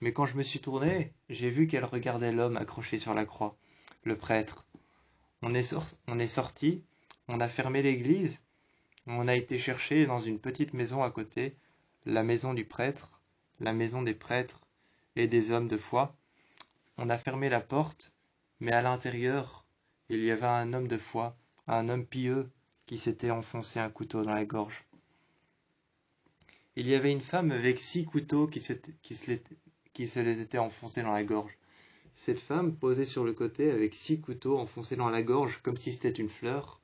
mais quand je me suis tourné, j'ai vu qu'elle regardait l'homme accroché sur la croix, le prêtre. On est sorti, on a fermé l'église, on a été chercher dans une petite maison à côté, la maison du prêtre, la maison des prêtres et des hommes de foi. On a fermé la porte, mais à l'intérieur, il y avait un homme de foi, un homme pieux, qui s'était enfoncé un couteau dans la gorge. Il y avait une femme avec 6 couteaux qui se les étaient enfoncés dans la gorge. Cette femme posait sur le côté avec 6 couteaux enfoncés dans la gorge comme si c'était une fleur.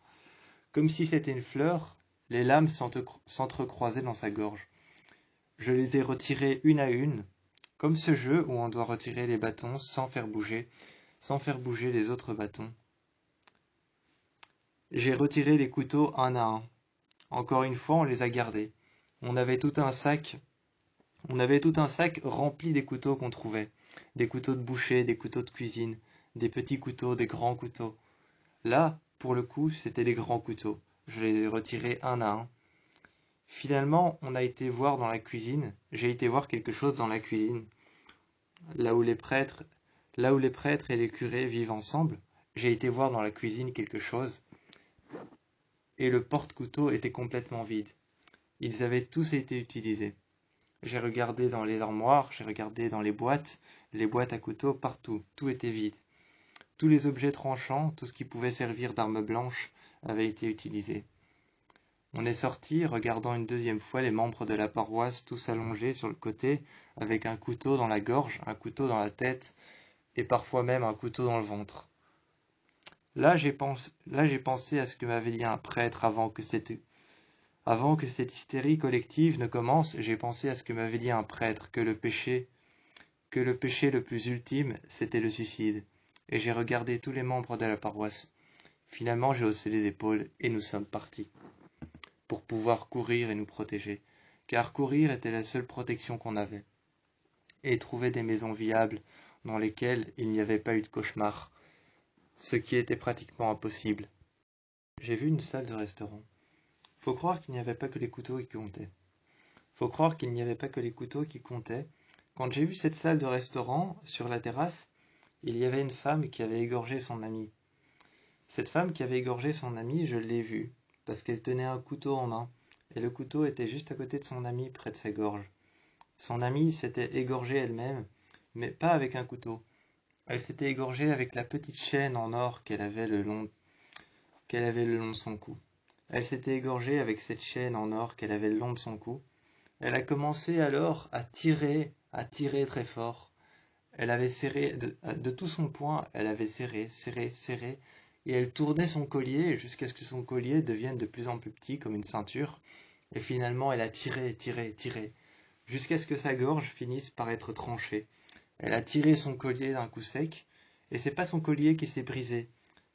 Comme si c'était une fleur, les lames s'entrecroisaient dans sa gorge. Je les ai retirées une à une, comme ce jeu où on doit retirer les bâtons sans faire bouger les autres bâtons. J'ai retiré les couteaux un à un. Encore une fois, on les a gardés. On avait tout un sac rempli des couteaux qu'on trouvait. Des couteaux de boucher, des couteaux de cuisine, des petits couteaux, des grands couteaux. Là, pour le coup, c'était des grands couteaux. Je les ai retirés un à un. Finalement, on a été voir dans la cuisine. J'ai été voir quelque chose dans la cuisine. Là où les prêtres et les curés vivent ensemble. J'ai été voir dans la cuisine quelque chose. Et le porte-couteau était complètement vide. Ils avaient tous été utilisés. J'ai regardé dans les armoires, j'ai regardé dans les boîtes à couteaux, partout, tout était vide. Tous les objets tranchants, tout ce qui pouvait servir d'arme blanche, avait été utilisé. On est sorti, regardant une deuxième fois les membres de la paroisse tous allongés sur le côté, avec un couteau dans la gorge, un couteau dans la tête, et parfois même un couteau dans le ventre. Là, j'ai pensé à ce que m'avait dit un prêtre avant que cette hystérie collective ne commence. J'ai pensé à ce que m'avait dit un prêtre, que le péché le plus ultime, c'était le suicide. Et j'ai regardé tous les membres de la paroisse. Finalement, j'ai haussé les épaules et nous sommes partis. Pour pouvoir courir et nous protéger. Car courir était la seule protection qu'on avait. Et trouver des maisons viables dans lesquelles il n'y avait pas eu de cauchemar. Ce qui était pratiquement impossible. J'ai vu une salle de restaurant. Faut croire qu'il n'y avait pas que les couteaux qui comptaient. Quand j'ai vu cette salle de restaurant sur la terrasse, il y avait une femme qui avait égorgé son amie. Cette femme qui avait égorgé son amie, je l'ai vue, parce qu'elle tenait un couteau en main, et le couteau était juste à côté de son amie, près de sa gorge. Son amie s'était égorgée elle-même, mais pas avec un couteau. Elle s'était égorgée avec la petite chaîne en or qu'elle avait le long de son cou. Elle s'était égorgée avec cette chaîne en or qu'elle avait le long de son cou. Elle a commencé alors à tirer très fort. Elle avait serré, de tout son poing, elle avait serré, et elle tournait son collier jusqu'à ce que son collier devienne de plus en plus petit comme une ceinture. Et finalement, elle a tiré, jusqu'à ce que sa gorge finisse par être tranchée. Elle a tiré son collier d'un coup sec, et c'est pas son collier qui s'est brisé,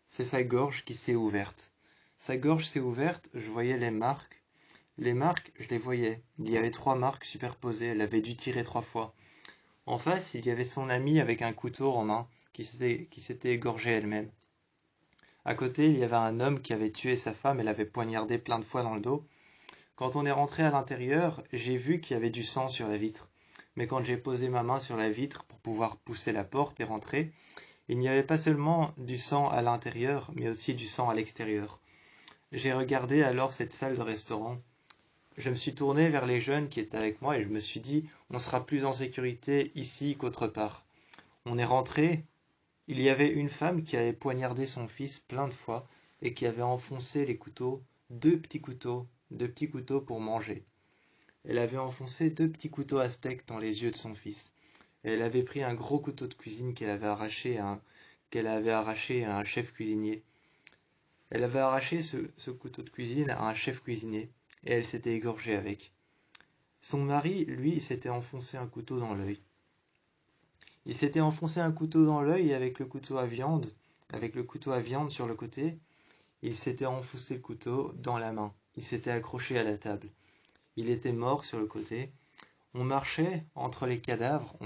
c'est sa gorge qui s'est ouverte. Sa gorge s'est ouverte, je voyais les marques. Les marques, je les voyais. Il y avait 3 marques superposées, elle avait dû tirer 3 fois. En face, il y avait son amie avec un couteau en main, qui s'était égorgée elle-même. À côté, il y avait un homme qui avait tué sa femme et l'avait poignardée plein de fois dans le dos. Quand on est rentré à l'intérieur, j'ai vu qu'il y avait du sang sur la vitre. Mais quand j'ai posé ma main sur la vitre pour pouvoir pousser la porte et rentrer, il n'y avait pas seulement du sang à l'intérieur, mais aussi du sang à l'extérieur. J'ai regardé alors cette salle de restaurant. je me suis tourné vers les jeunes qui étaient avec moi et je me suis dit, on sera plus en sécurité ici qu'autre part. On est rentré, il y avait une femme qui avait poignardé son fils plein de fois et qui avait enfoncé les couteaux, deux petits couteaux pour manger. Elle avait enfoncé deux petits couteaux à steak dans les yeux de son fils. Et elle avait pris un gros couteau de cuisine qu'elle avait arraché à un chef cuisinier. Elle avait arraché ce couteau de cuisine à un chef cuisinier et elle s'était égorgée avec. Son mari, lui, s'était enfoncé un couteau dans l'œil. Il s'était enfoncé un couteau dans l'œil avec le couteau à viande sur le côté. Il s'était enfoncé le couteau dans la main. Il s'était accroché à la table. Il était mort sur le côté. On marchait entre les cadavres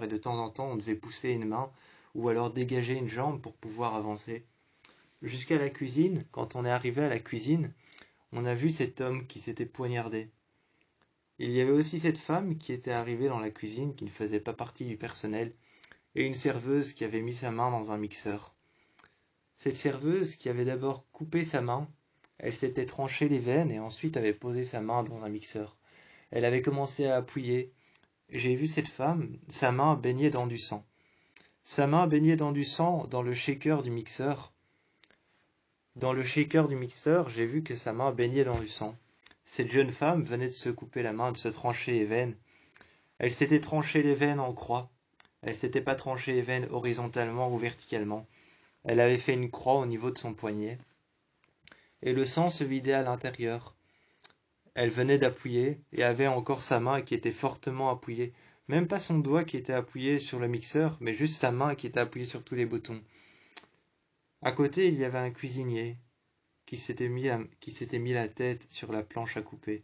et de temps en temps on devait pousser une main ou alors dégager une jambe pour pouvoir avancer. Jusqu'à la cuisine, quand on est arrivé à la cuisine, on a vu cet homme qui s'était poignardé. Il y avait aussi cette femme qui était arrivée dans la cuisine, qui ne faisait pas partie du personnel, et une serveuse qui avait mis sa main dans un mixeur. Cette serveuse qui avait d'abord coupé sa main, elle s'était tranché les veines et ensuite avait posé sa main dans un mixeur. Elle avait commencé à appuyer. J'ai vu cette femme, sa main baignée dans du sang. Sa main baignée dans du sang dans le shaker du mixeur. Dans le shaker du mixeur, j'ai vu que sa main baignait dans du sang. Cette jeune femme venait de se couper la main, de se trancher les veines. Elle s'était tranché les veines en croix. Elle s'était pas tranché les veines horizontalement ou verticalement. Elle avait fait une croix au niveau de son poignet. Et le sang se vidait à l'intérieur. Elle venait d'appuyer et avait encore sa main qui était fortement appuyée. Même pas son doigt qui était appuyé sur le mixeur, mais juste sa main qui était appuyée sur tous les boutons. À côté, il y avait un cuisinier qui s'était mis la tête sur la planche à couper.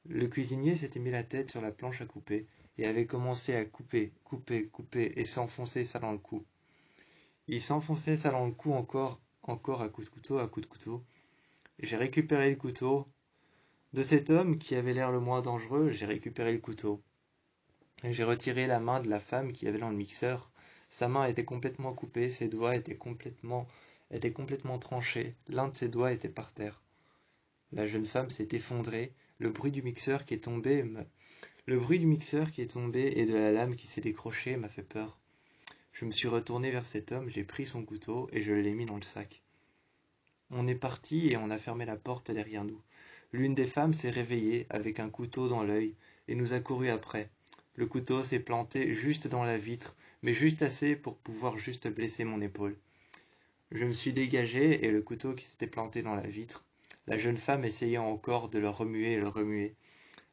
Le cuisinier s'était mis la tête sur la planche à couper et avait commencé à couper et s'enfoncer ça dans le cou. Il s'enfonçait ça dans le cou encore à coups de couteau. J'ai récupéré le couteau. De cet homme qui avait l'air le moins dangereux, j'ai récupéré le couteau. J'ai retiré la main de la femme qui avait dans le mixeur. Sa main était complètement coupée, ses doigts étaient complètement tranchés. L'un de ses doigts était par terre. La jeune femme s'est effondrée. Le bruit du mixeur qui est tombé et de la lame qui s'est décrochée m'a fait peur. Je me suis retourné vers cet homme, j'ai pris son couteau et je l'ai mis dans le sac. On est parti et on a fermé la porte derrière nous. L'une des femmes s'est réveillée avec un couteau dans l'œil et nous a couru après. Le couteau s'est planté juste dans la vitre, mais juste assez pour pouvoir juste blesser mon épaule. Je me suis dégagé et le couteau qui s'était planté dans la vitre, la jeune femme essayait encore de le remuer et le remuer.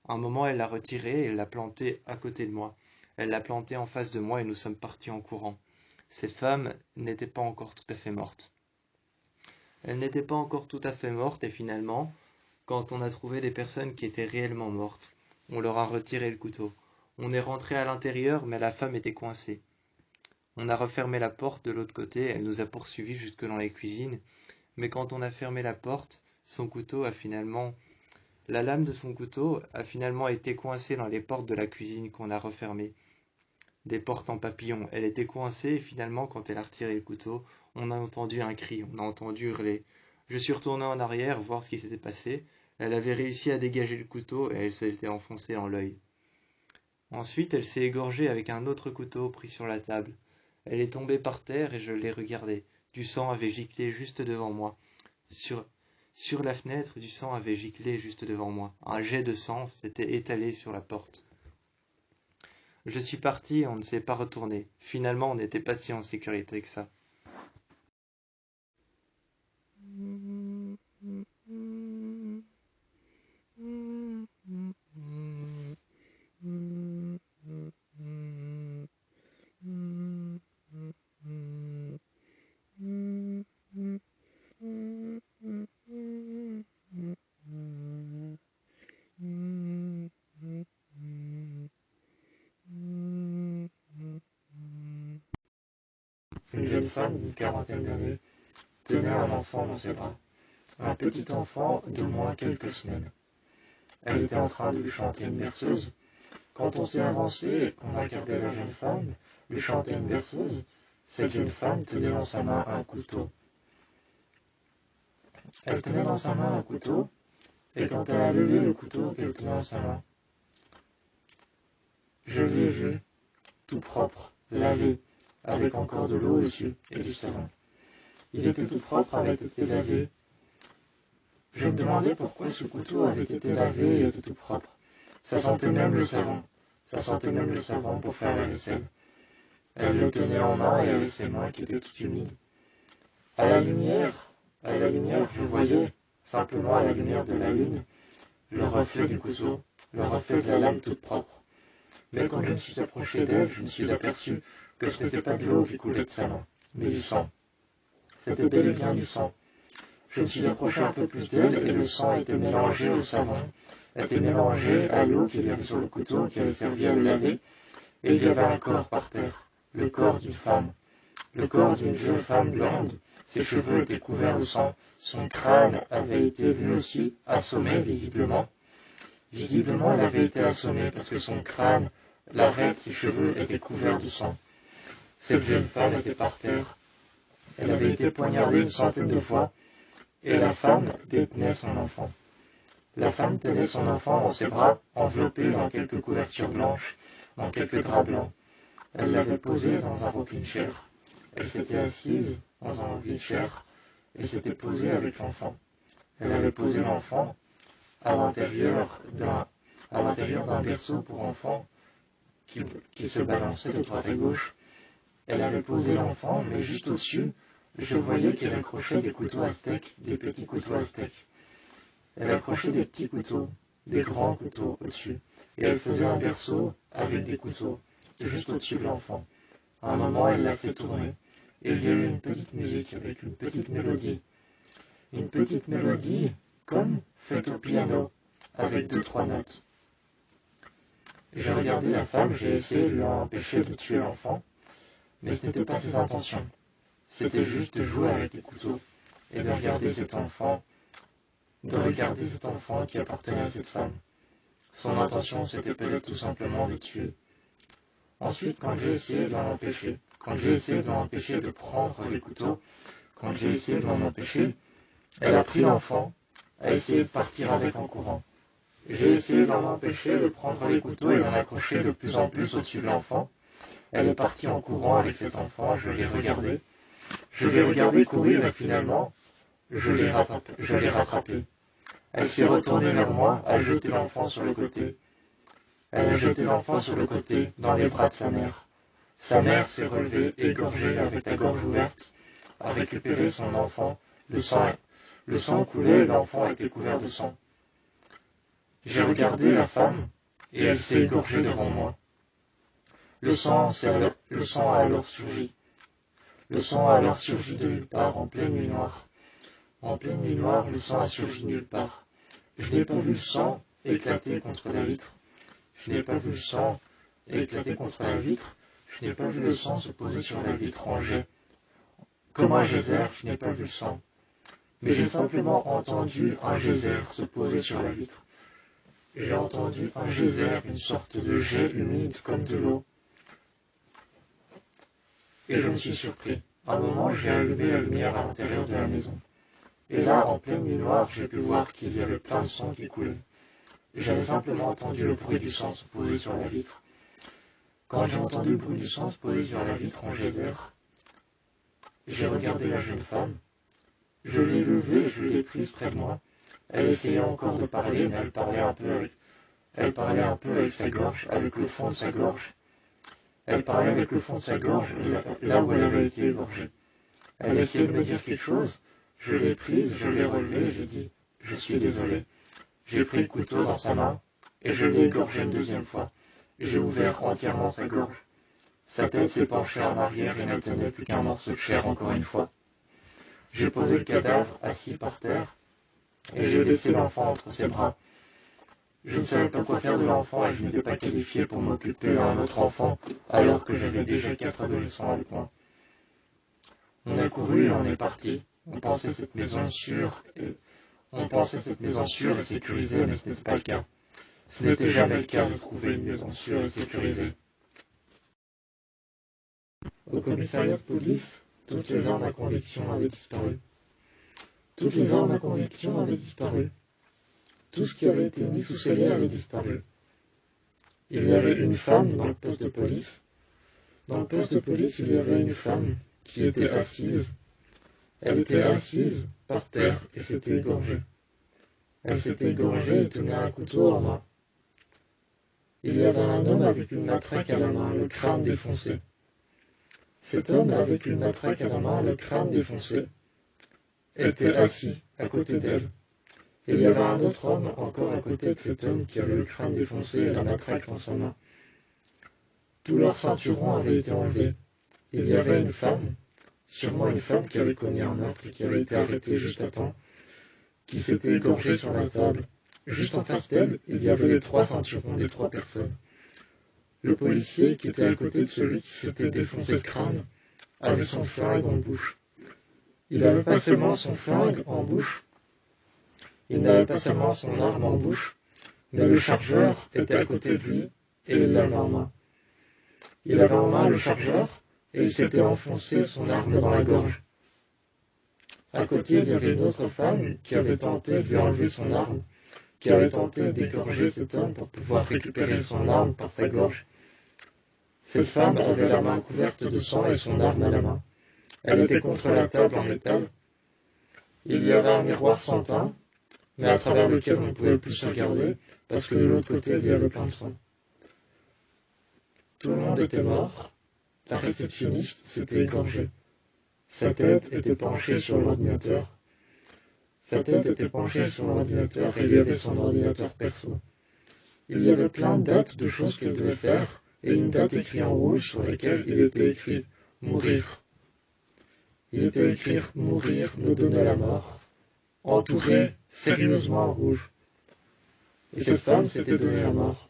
À un moment, elle l'a retiré et elle l'a planté à côté de moi. Elle l'a planté en face de moi et nous sommes partis en courant. Cette femme n'était pas encore tout à fait morte. Elle n'était pas encore tout à fait morte et finalement, quand on a trouvé des personnes qui étaient réellement mortes, on leur a retiré le couteau. On est rentré à l'intérieur, mais la femme était coincée. On a refermé la porte de l'autre côté, elle nous a poursuivis jusque dans les cuisines, mais quand on a fermé la porte, la lame de son couteau a finalement été coincée dans les portes de la cuisine qu'on a refermées. Des portes en papillon. Elle était coincée et finalement, quand elle a retiré le couteau, on a entendu un cri, on a entendu hurler. Je suis retourné en arrière voir ce qui s'était passé. Elle avait réussi à dégager le couteau et elle s'était enfoncée dans l'œil. Ensuite, elle s'est égorgée avec un autre couteau pris sur la table. Elle est tombée par terre et je l'ai regardée. Du sang avait giclé juste devant moi. Sur la fenêtre, du sang avait giclé juste devant moi. Un jet de sang s'était étalé sur la porte. Je suis parti et on ne s'est pas retourné. Finalement, on n'était pas si en sécurité que ça. Une jeune femme d'une quarantaine d'années tenait un enfant dans ses bras, un petit enfant d'au moins quelques semaines. Elle était en train de lui chanter une berceuse. Quand on s'est avancé et qu'on a regardé la jeune femme lui chanter une berceuse, cette jeune femme tenait dans sa main un couteau. Elle tenait dans sa main un couteau et quand elle a levé le couteau qu'elle tenait dans sa main, je l'ai vu, tout propre, lavé, avec encore de l'eau dessus et du savon. Il était tout propre, avait été lavé. Je me demandais pourquoi ce couteau avait été lavé et était tout propre. Ça sentait même le savon. Ça sentait même le savon pour faire la vaisselle. Elle le tenait en main et avait ses mains qui étaient toutes humides. À la lumière, je voyais, simplement à la lumière de la lune, le reflet du couteau, le reflet de la lame toute propre. Mais quand je me suis approché d'elle, je me suis aperçu que ce n'était pas de l'eau qui coulait de sa main, mais du sang. C'était bel et bien du sang. Je me suis approché un peu plus d'elle et le sang était mélangé au savon, était mélangé à l'eau qu'il y avait sur le couteau qui avait servi à le laver, et il y avait un corps par terre, le corps d'une femme, le corps d'une jeune femme blonde. Ses cheveux étaient couverts de sang, son crâne avait été lui aussi assommé visiblement. Visiblement, elle avait été assommée parce que son crâne, l'arête, ses cheveux étaient couverts de sang. Cette jeune femme était par terre. Elle avait été poignardée une centaine de fois, et la femme détenait son enfant. La femme tenait son enfant dans ses bras, enveloppé dans quelques couvertures blanches, dans quelques draps blancs. Elle l'avait posé dans un rocking chair. Elle s'était assise dans un rocking chair et s'était posée avec l'enfant. Elle avait posé l'enfant à l'intérieur d'un berceau pour enfants qui se balançait de droite à gauche. Elle avait posé l'enfant, mais juste au-dessus, je voyais qu'elle accrochait des couteaux à steak, des petits couteaux à steak. Elle accrochait des petits couteaux, des grands couteaux au-dessus, et elle faisait un berceau avec des couteaux, juste au-dessus de l'enfant. À un moment, elle l'a fait tourner, et il y a eu une petite musique avec une petite mélodie. Une petite mélodie comme faite au piano, avec 2-3 notes. J'ai regardé la femme, j'ai essayé de lui empêcher de tuer l'enfant, mais ce n'était pas ses intentions. C'était juste de jouer avec les couteaux et de regarder cet enfant qui appartenait à cette femme. Son intention, c'était peut-être tout simplement de tuer. Ensuite, quand j'ai essayé de l'en empêcher, de prendre les couteaux, quand j'ai essayé de l'en empêcher, elle a pris l'enfant, a essayé de partir avec en courant. J'ai essayé d'en empêcher de prendre les couteaux et d'en accrocher de plus en plus au-dessus de l'enfant. Elle est partie en courant avec cet enfant, je l'ai regardé. Je l'ai regardé courir et finalement, je l'ai rattrapé. Elle s'est retournée vers moi, a jeté l'enfant sur le côté. Elle a jeté l'enfant sur le côté, dans les bras de sa mère. Sa mère s'est relevée, égorgée, avec la gorge ouverte, a récupéré son enfant. Le sang coulait et l'enfant était couvert de sang. J'ai regardé la femme et elle s'est égorgée devant moi. Le sang a alors surgi. Le sang a alors surgi de nulle part en pleine nuit noire. En pleine nuit noire, le sang a surgi nulle part. Je n'ai pas vu le sang éclater contre la vitre. Je n'ai pas vu le sang éclater contre la vitre. Je n'ai pas vu le sang se poser sur la vitre en jet. Comme un geyser, je n'ai pas vu le sang. Mais j'ai simplement entendu un geyser se poser sur la vitre. J'ai entendu un geyser, une sorte de jet humide comme de l'eau. Et je me suis surpris. À un moment, j'ai allumé la lumière à l'intérieur de la maison. Et là, en pleine nuit noire, j'ai pu voir qu'il y avait plein de sang qui coulait. J'avais simplement entendu le bruit du sang se poser sur la vitre. Quand j'ai entendu le bruit du sang se poser sur la vitre en geyser, j'ai regardé la jeune femme. Je l'ai levée, je l'ai prise près de moi. Elle essayait encore de parler, mais elle parlait un peu avec sa gorge, avec le fond de sa gorge. Elle parlait avec le fond de sa gorge, là où elle avait été égorgée. Elle essayait de me dire quelque chose. Je l'ai prise, je l'ai relevée et j'ai dit « Je suis désolé ». J'ai pris le couteau dans sa main et je l'ai égorgé une deuxième fois. J'ai ouvert entièrement sa gorge. Sa tête s'est penchée en arrière et ne tenait plus qu'un morceau de chair encore une fois. J'ai posé le cadavre assis par terre et j'ai laissé l'enfant entre ses bras. Je ne savais pas quoi faire de l'enfant et je n'étais pas qualifié pour m'occuper d'un autre enfant alors que j'avais déjà 4 adolescents avec moi. On a couru et on est parti. On pensait cette maison sûre et sécurisée, mais ce n'était pas le cas. Ce n'était jamais le cas de trouver une maison sûre et sécurisée. Au commissariat de police, toutes les armes à conviction avaient disparu. Toutes les armes à conviction avaient disparu. tout ce qui avait été mis sous scellé avait disparu. Il y avait une femme dans le poste de police. Dans le poste de police, il y avait une femme qui était assise. Elle était assise par terre et s'était égorgée. Elle s'était égorgée et tenait un couteau en main. Il y avait un homme avec une matraque à la main, le crâne défoncé. Cet homme avec une matraque à la main, le crâne défoncé, était assis à côté d'elle. Il y avait un autre homme encore à côté de cet homme qui avait le crâne défoncé et la matraque dans sa main. Tous leurs ceinturons avaient été enlevés. Il y avait une femme, sûrement une femme qui avait commis un meurtre et qui avait été arrêtée juste à temps, qui s'était égorgée sur la table. Juste en face d'elle, il y avait les 3 ceinturons des 3 personnes. Le policier, qui était à côté de celui qui s'était défoncé le crâne, avait son flingue en bouche. Il n'avait pas seulement son flingue en bouche, il n'avait pas seulement son arme en bouche, mais le chargeur était à côté de lui et il l'avait en main. Il avait en main le chargeur et il s'était enfoncé son arme dans la gorge. À côté, il y avait une autre femme qui avait tenté de lui enlever son arme, qui avait tenté d'égorger cet homme pour pouvoir récupérer son arme par sa gorge. Cette femme avait la main couverte de sang et son arme à la main. Elle était contre la table en métal. Il y avait un miroir sans teint, mais à travers lequel on ne pouvait plus se regarder, parce que de l'autre côté, il y avait plein de sang. Tout le monde était mort. La réceptionniste s'était égorgée. Sa tête était penchée sur l'ordinateur. Sa tête était penchée sur l'ordinateur et il y avait son ordinateur perso. Il y avait plein de dates de choses qu'elle devait faire et une date écrite en rouge sur laquelle il était écrit « Mourir ». Il était écrit « Mourir, me donner la mort », entouré sérieusement en rouge. Et cette femme s'était donné la mort.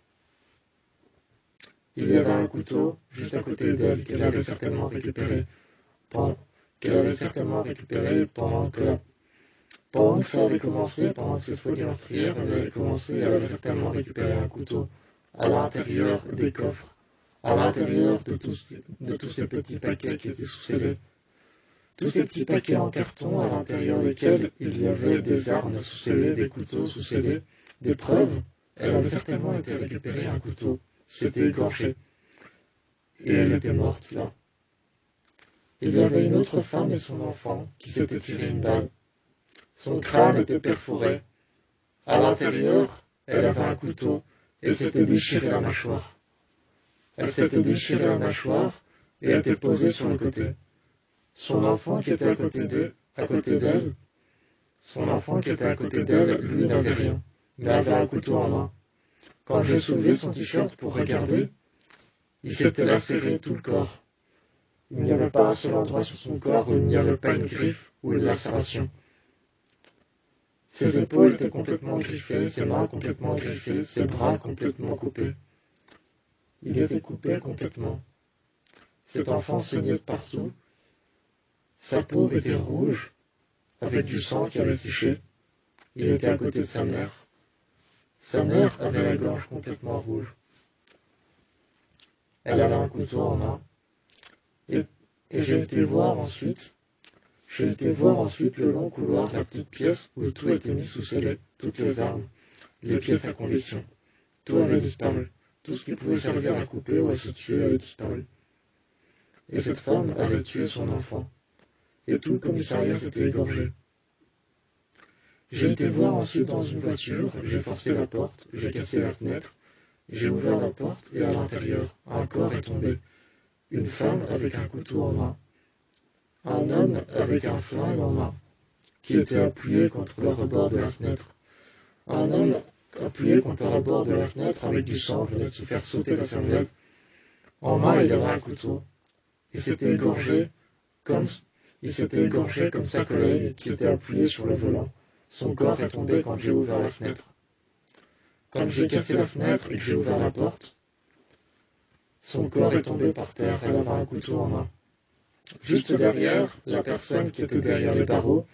Il y avait un couteau juste à côté d'elle qu'elle avait certainement récupéré pendant que ça avait commencé, pendant que cette folie meurtrière avait commencé, elle avait certainement récupéré un couteau à l'intérieur des coffres, à l'intérieur de tous ces petits paquets qui étaient sous-scellés. Tous ces petits paquets en carton à l'intérieur desquels il y avait des armes sous-scellées, des couteaux sous-scellés, des preuves. Elle avait certainement été récupérer un couteau, s'était égorgée. Et elle était morte là. Il y avait une autre femme et son enfant qui s'étaient tiré une balle. Son crâne était perforé. À l'intérieur, elle avait un couteau et s'était déchiré la mâchoire. Elle s'était déchiré la mâchoire et était posée sur le côté. Son enfant qui était à côté d'elle, lui n'avait rien, mais avait un couteau en main. Quand j'ai soulevé son t-shirt pour regarder, il s'était lacéré tout le corps. Il n'y avait pas un seul endroit sur son corps où il n'y avait pas une griffe ou une lacération. Ses épaules étaient complètement griffées, ses mains complètement griffées, ses bras complètement coupés. Il était coupé complètement. Cet enfant saignait de partout. Sa peau était rouge, avec du sang qui avait séché. Il était à côté de sa mère. Sa mère avait la gorge complètement rouge. Elle avait un couteau en main. Et j'ai été voir ensuite le long couloir de la petite pièce où tout était mis sous scellé, toutes les armes, les pièces à conviction. Tout avait disparu. Tout ce qui pouvait servir à couper ou à se tuer avait disparu. Et cette femme avait tué son enfant. Et tout le commissariat s'était égorgé. J'ai été voir ensuite dans une voiture, j'ai forcé la porte, j'ai cassé la fenêtre, j'ai ouvert la porte et à l'intérieur, un corps est tombé. Une femme avec un couteau en main. Un homme avec un flingue en main, qui était appuyé contre le rebord de la fenêtre. Un homme appuyé contre le rebord de la fenêtre avec du sang venait de se faire sauter la serviette. En main, il avait un couteau. Il s'était égorgé comme sa collègue qui était appuyée sur le volant. Son corps est tombé quand j'ai ouvert la fenêtre. Quand j'ai cassé la fenêtre et que j'ai ouvert la porte, son corps est tombé par terre, elle avait un couteau en main. Juste derrière, la personne qui était derrière les barreaux,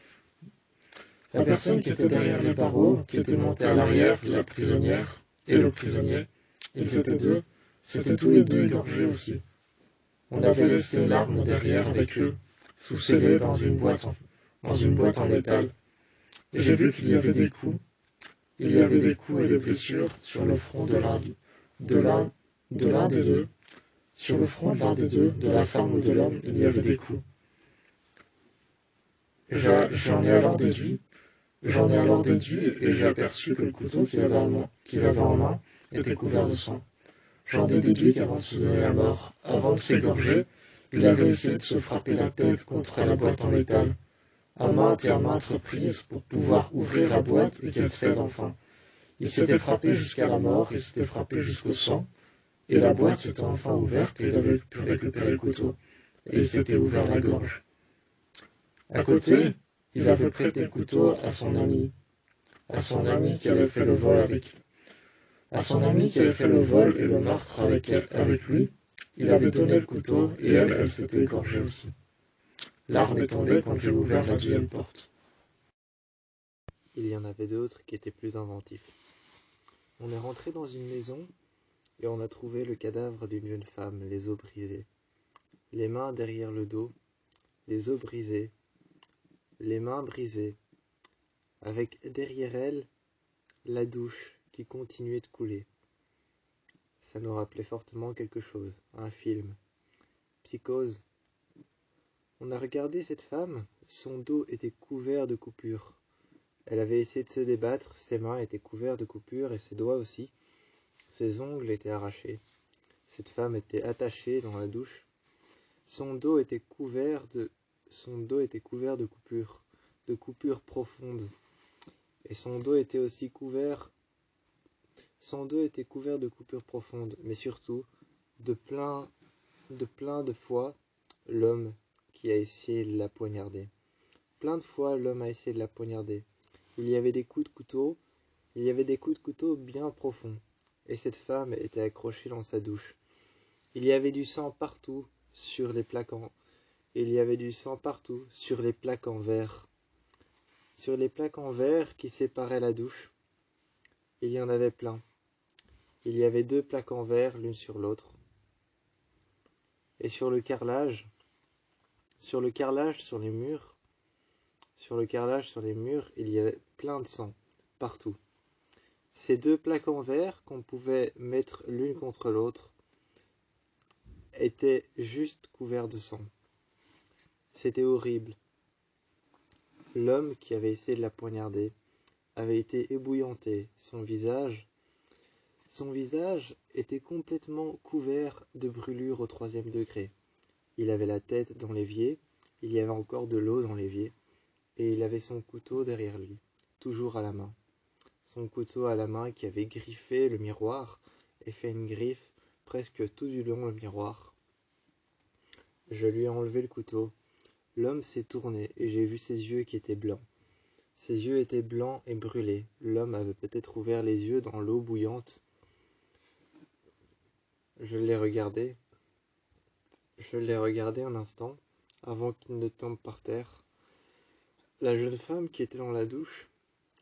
qui était montée à l'arrière, la prisonnière et le prisonnier, ils étaient deux, c'étaient tous les deux égorgés aussi. On avait laissé l'arme derrière avec eux, sous-scellée dans une boîte en métal. Et j'ai vu qu'il y avait des coups. il y avait des coups et des blessures sur le front de l'un, de l'un des deux. Sur le front de l'un des deux, de la femme ou de l'homme, il y avait des coups. J'en ai alors déduit et j'ai aperçu que le couteau qu'il avait en main était couvert de sang. J'en ai déduit qu'avant de se donner la mort, avant de s'égorger, il avait essayé de se frapper la tête contre la boîte en métal, à maintes reprises pour pouvoir ouvrir la boîte et qu'elle cède enfin. Il s'était frappé jusqu'à la mort, il s'était frappé jusqu'au sang, et la boîte s'était enfin ouverte et il avait pu récupérer le couteau, et il s'était ouvert la gorge. À côté, il avait prêté le couteau à son ami qui avait fait le vol et le meurtre avec lui. Il avait donné le couteau et elle s'était égorgée aussi. L'arme est tombée quand j'ai ouvert la deuxième porte. Il y en avait d'autres qui étaient plus inventifs. On est rentré dans une maison et on a trouvé le cadavre d'une jeune femme, les os brisés. Les mains derrière le dos, les os brisés, les mains brisées, avec derrière elle la douche qui continuait de couler. Ça nous rappelait fortement quelque chose, un film. Psychose. On a regardé cette femme, son dos était couvert de coupures. Elle avait essayé de se débattre, ses mains étaient couvertes de coupures et ses doigts aussi. Ses ongles étaient arrachés. Cette femme était attachée dans la douche. Son dos était couvert de coupures profondes. Et son dos était couvert de coupures profondes, mais surtout de plein de fois l'homme qui a essayé de la poignarder. Plein de fois l'homme a essayé de la poignarder. Il y avait des coups de couteau bien profonds, et cette femme était accrochée dans sa douche. Il y avait du sang partout sur les plaques en verre. Sur les plaques en verre qui séparaient la douche, il y en avait plein. Il y avait 2 plaques en verre l'une sur l'autre. Et sur le carrelage sur les murs, il y avait plein de sang partout. Ces 2 plaques en verre qu'on pouvait mettre l'une contre l'autre étaient juste couvertes de sang. C'était horrible. L'homme qui avait essayé de la poignarder avait été ébouillanté. Son visage était complètement couvert de brûlures au 3e degré. Il avait la tête dans l'évier, il y avait encore de l'eau dans l'évier, et il avait son couteau derrière lui, toujours à la main. Son couteau à la main qui avait griffé le miroir et fait une griffe presque tout du long le miroir. Je lui ai enlevé le couteau. L'homme s'est tourné et j'ai vu ses yeux qui étaient blancs. Ses yeux étaient blancs et brûlés. L'homme avait peut-être ouvert les yeux dans l'eau bouillante. Je l'ai regardé un instant avant qu'il ne tombe par terre. La jeune femme qui était dans la douche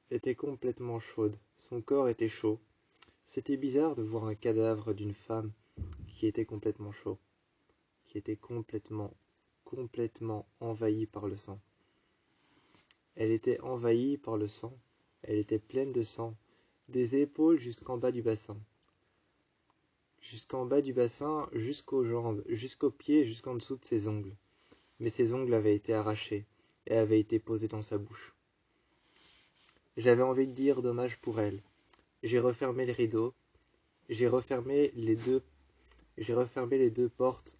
était complètement chaude. Son corps était chaud. C'était bizarre de voir un cadavre d'une femme qui était complètement chaud, qui était complètement envahie par le sang. Elle était envahie par le sang. Elle était pleine de sang, des épaules jusqu'en bas du bassin. Jusqu'aux jambes, jusqu'aux pieds, jusqu'en dessous de ses ongles. Mais ses ongles avaient été arrachés et avaient été posés dans sa bouche. J'avais envie de dire dommage pour elle. J'ai refermé les rideaux. J'ai refermé les deux portes.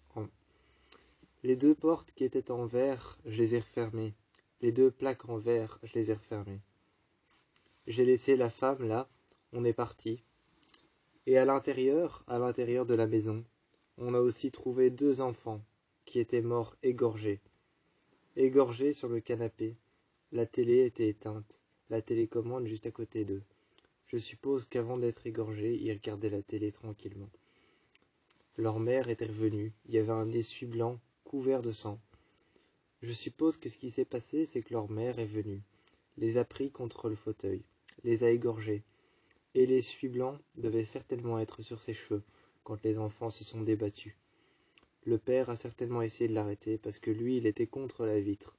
Les 2 portes qui étaient en verre, je les ai refermées. Les 2 plaques en verre, je les ai refermées. J'ai laissé la femme là. On est parti. Et à l'intérieur de la maison, on a aussi trouvé 2 enfants qui étaient morts égorgés sur le canapé. La télé était éteinte, la télécommande juste à côté d'eux. Je suppose qu'avant d'être égorgés, ils regardaient la télé tranquillement. Leur mère était revenue, il y avait un essuie blanc couvert de sang. Je suppose que ce qui s'est passé, c'est que leur mère est venue, les a pris contre le fauteuil, les a égorgés. Et l'essuie blanc devait certainement être sur ses cheveux quand les enfants se sont débattus. Le père a certainement essayé de l'arrêter parce que lui, il était contre la vitre.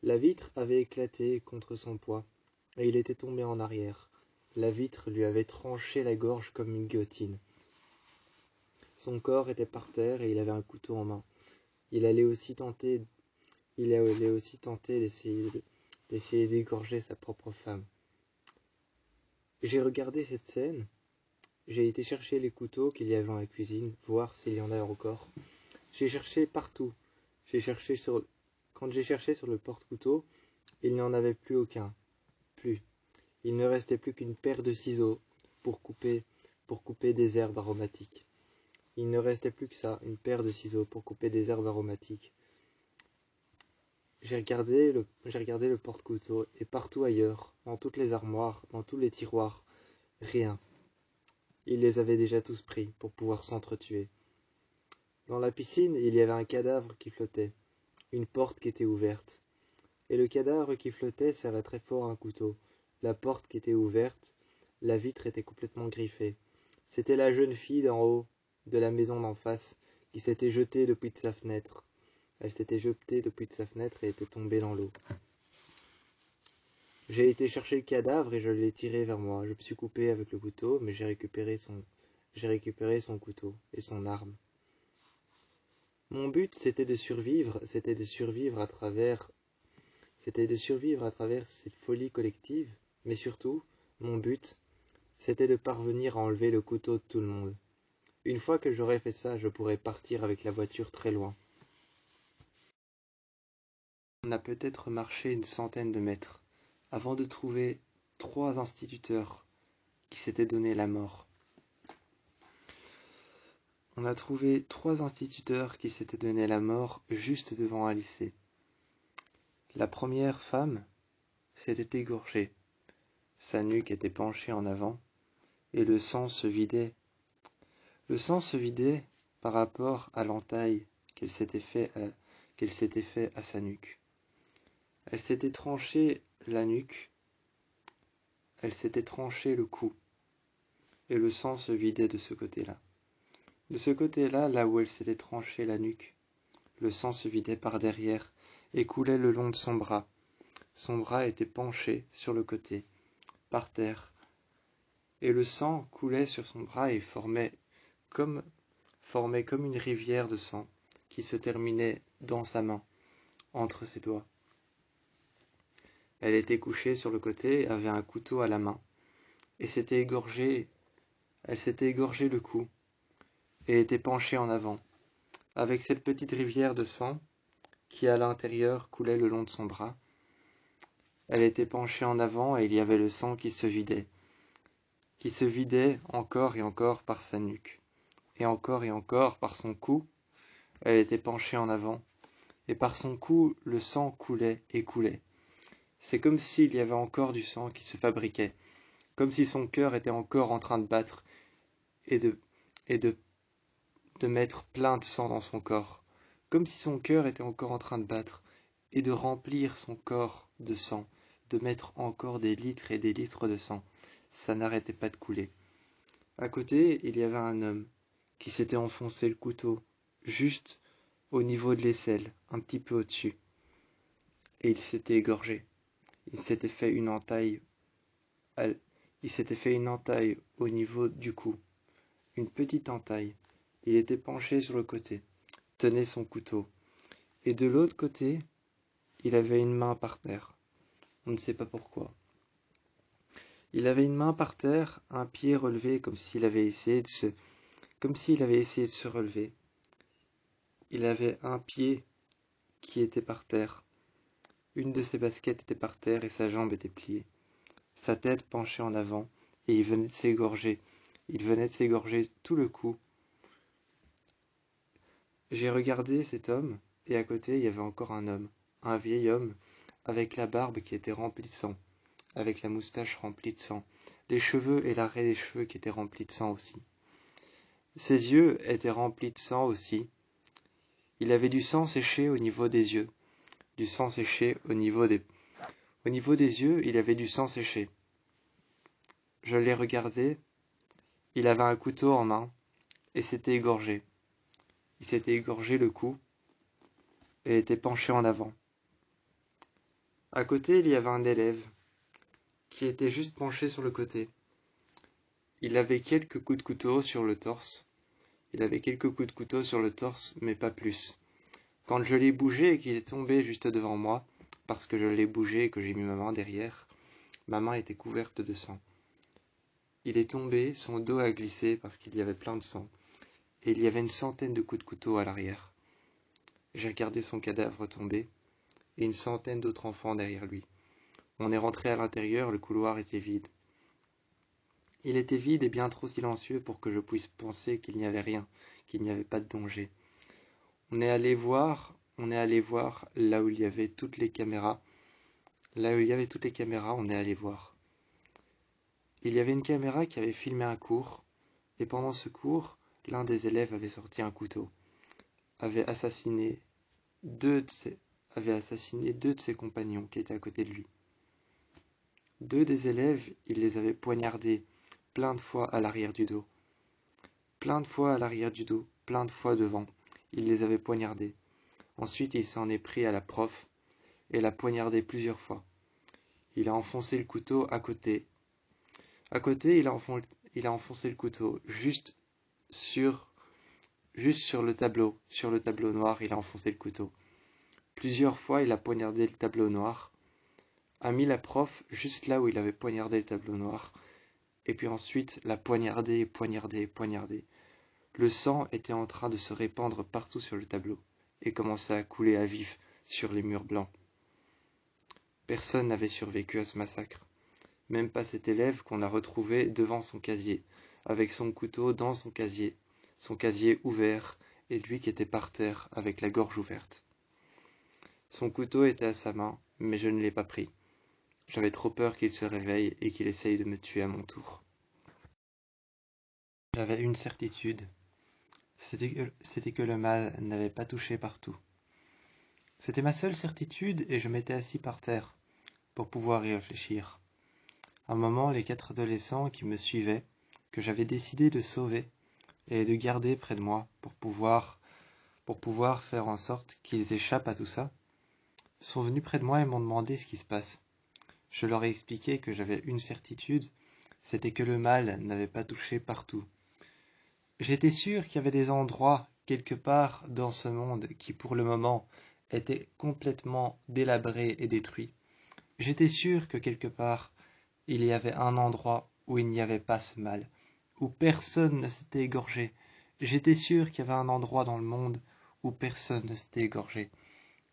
La vitre avait éclaté contre son poids et il était tombé en arrière. La vitre lui avait tranché la gorge comme une guillotine. Son corps était par terre et il avait un couteau en main. Il allait aussi tenter d'essayer d'égorger sa propre femme. J'ai regardé cette scène. J'ai été chercher les couteaux qu'il y avait dans la cuisine, voir s'il y en a encore. J'ai cherché partout. Quand j'ai cherché sur le porte-couteau, il n'y en avait plus aucun. Plus. Il ne restait plus qu'une paire de ciseaux pour couper des herbes aromatiques. Il ne restait plus que ça, une paire de ciseaux pour couper des herbes aromatiques. J'ai regardé le porte-couteau et partout ailleurs, dans toutes les armoires, dans tous les tiroirs, rien. Il les avait déjà tous pris pour pouvoir s'entretuer. Dans la piscine, il y avait un cadavre qui flottait, une porte qui était ouverte. Et le cadavre qui flottait serrait très fort un couteau. La porte qui était ouverte, la vitre était complètement griffée. C'était la jeune fille d'en haut, de la maison d'en face, qui s'était jetée depuis de sa fenêtre. Elle s'était jetée depuis de sa fenêtre et était tombée dans l'eau. J'ai été chercher le cadavre et je l'ai tiré vers moi. Je me suis coupé avec le couteau, mais j'ai récupéré son couteau et son arme. Mon but, c'était de survivre à travers cette folie collective, mais surtout, mon but, c'était de parvenir à enlever le couteau de tout le monde. Une fois que j'aurais fait ça, je pourrais partir avec la voiture très loin. On a peut-être marché une centaine de mètres, avant de trouver 3 instituteurs qui s'étaient donné la mort. On a trouvé 3 instituteurs qui s'étaient donné la mort juste devant un lycée. La première femme s'était égorgée. Sa nuque était penchée en avant, et le sang se vidait. Le sang se vidait par rapport à l'entaille qu'elle s'était fait à sa nuque. Elle s'était tranché la nuque, elle s'était tranché le cou, et le sang se vidait de ce côté-là. De ce côté-là, là où elle s'était tranché la nuque, le sang se vidait par derrière et coulait le long de son bras. Son bras était penché sur le côté, par terre, et le sang coulait sur son bras et formait comme une rivière de sang qui se terminait dans sa main, entre ses doigts. Elle était couchée sur le côté, avait un couteau à la main, et elle s'était égorgé le cou, et était penchée en avant, avec cette petite rivière de sang qui à l'intérieur coulait le long de son bras. Elle était penchée en avant et il y avait le sang qui se vidait encore et encore par sa nuque, et encore par son cou. Elle était penchée en avant, et par son cou le sang coulait et coulait. C'est comme s'il y avait encore du sang qui se fabriquait, comme si son cœur était encore en train de battre et de mettre plein de sang dans son corps, comme si son cœur était encore en train de battre et de remplir son corps de sang, de mettre encore des litres et des litres de sang. Ça n'arrêtait pas de couler. À côté, il y avait un homme qui s'était enfoncé le couteau juste au niveau de l'aisselle, un petit peu au-dessus, et il s'était égorgé. Il s'était fait une entaille au niveau du cou, une petite entaille. Il était penché sur le côté, tenait son couteau, et de l'autre côté, il avait une main par terre. On ne sait pas pourquoi. Il avait une main par terre, un pied relevé comme s'il avait essayé de se relever. Il avait un pied qui était par terre. Une de ses baskets était par terre et sa jambe était pliée. Sa tête penchée en avant, et il venait de s'égorger. Il venait de s'égorger tout le cou. J'ai regardé cet homme, et à côté il y avait encore un homme, un vieil homme, avec la barbe qui était remplie de sang, avec la moustache remplie de sang, les cheveux et l'arrêt des cheveux qui étaient remplis de sang aussi. Ses yeux étaient remplis de sang aussi. Il avait du sang séché au niveau des yeux, du sang séché au niveau des yeux, il avait du sang séché. Je l'ai regardé, il avait un couteau en main, et s'était égorgé. Il s'était égorgé le cou, et était penché en avant. À côté, il y avait un élève, qui était juste penché sur le côté, Il avait quelques coups de couteau sur le torse. Mais pas plus. Quand je l'ai bougé et qu'il est tombé juste devant moi, parce que je l'ai bougé et que j'ai mis ma main derrière, ma main était couverte de sang. Il est tombé, son dos a glissé parce qu'il y avait plein de sang, et il y avait une centaine de coups de couteau à l'arrière. J'ai regardé son cadavre tomber, et une centaine d'autres enfants derrière lui. On est rentré à l'intérieur, le couloir était vide. Il était vide et bien trop silencieux pour que je puisse penser qu'il n'y avait rien, qu'il n'y avait pas de danger. On est allé voir là où il y avait toutes les caméras. On est allé voir. Il y avait une caméra qui avait filmé un cours, et pendant ce cours, l'un des élèves avait sorti un couteau, avait assassiné deux de ses compagnons qui étaient à côté de lui. Deux des élèves, il les avait poignardés plein de fois à l'arrière du dos. Plein de fois devant. Il les avait poignardés. Ensuite, il s'en est pris à la prof et l'a poignardé plusieurs fois. Il a enfoncé le couteau à côté. Il a enfoncé le couteau juste sur le tableau. Sur le tableau noir, il a enfoncé le couteau. Plusieurs fois, il a poignardé le tableau noir, a mis la prof juste là où il avait poignardé le tableau noir, et puis ensuite l'a poignardé. Le sang était en train de se répandre partout sur le tableau, et commençait à couler à vif sur les murs blancs. Personne n'avait survécu à ce massacre, même pas cet élève qu'on a retrouvé devant son casier, avec son couteau dans son casier ouvert, et lui qui était par terre avec la gorge ouverte. Son couteau était à sa main, mais je ne l'ai pas pris. J'avais trop peur qu'il se réveille et qu'il essaye de me tuer à mon tour. J'avais une certitude, c'était que le mal n'avait pas touché partout. C'était ma seule certitude et je m'étais assis par terre pour pouvoir y réfléchir. À un moment, les 4 adolescents qui me suivaient, que j'avais décidé de sauver et de garder près de moi pour pouvoir faire en sorte qu'ils échappent à tout ça, sont venus près de moi et m'ont demandé ce qui se passe. Je leur ai expliqué que j'avais une certitude, c'était que le mal n'avait pas touché partout. J'étais sûr qu'il y avait des endroits, quelque part dans ce monde, qui pour le moment étaient complètement délabrés et détruits. J'étais sûr que quelque part, il y avait un endroit où il n'y avait pas ce mal, où personne ne s'était égorgé. J'étais sûr qu'il y avait un endroit dans le monde où personne ne s'était égorgé.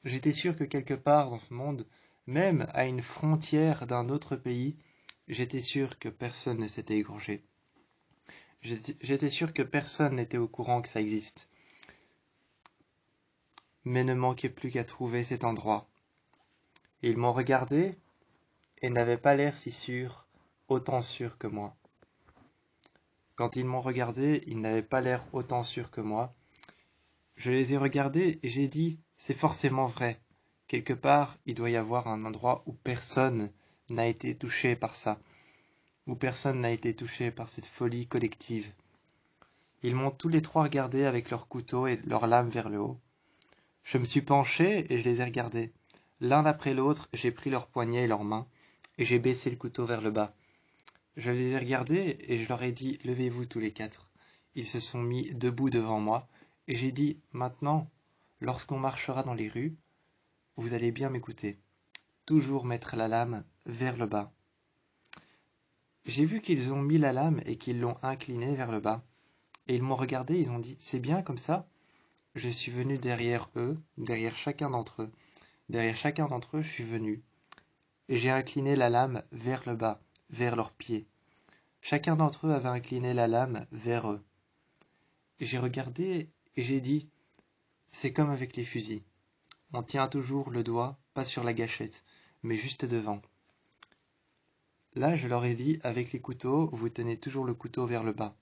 J'étais sûr que quelque part dans ce monde, même à une frontière d'un autre pays, j'étais sûr que personne ne s'était égorgé. J'étais sûr que personne n'était au courant que ça existe. Mais ne manquait plus qu'à trouver cet endroit. Ils m'ont regardé et n'avaient pas l'air si sûrs, autant sûrs que moi. Quand ils m'ont regardé, ils n'avaient pas l'air autant sûrs que moi. Je les ai regardés et j'ai dit, c'est forcément vrai. Quelque part, il doit y avoir un endroit où personne n'a été touché par ça, où personne n'a été touché par cette folie collective. Ils m'ont tous les trois regardé avec leurs couteaux et leurs lames vers le haut. Je me suis penché et je les ai regardés. L'un après l'autre, j'ai pris leurs poignets et leurs mains, et j'ai baissé le couteau vers le bas. Je les ai regardés et je leur ai dit, levez-vous tous les 4. Ils se sont mis debout devant moi, et j'ai dit, maintenant, lorsqu'on marchera dans les rues, vous allez bien m'écouter. Toujours mettre la lame vers le bas. J'ai vu qu'ils ont mis la lame et qu'ils l'ont inclinée vers le bas. Et ils m'ont regardé, ils ont dit, c'est bien comme ça. Je suis venu derrière eux, derrière chacun d'entre eux. Derrière chacun d'entre eux, je suis venu. Et j'ai incliné la lame vers le bas, vers leurs pieds. Chacun d'entre eux avait incliné la lame vers eux. Et j'ai regardé et j'ai dit, c'est comme avec les fusils. On tient toujours le doigt, pas sur la gâchette, mais juste devant. Là, je leur ai dit, avec les couteaux, vous tenez toujours le couteau vers le bas.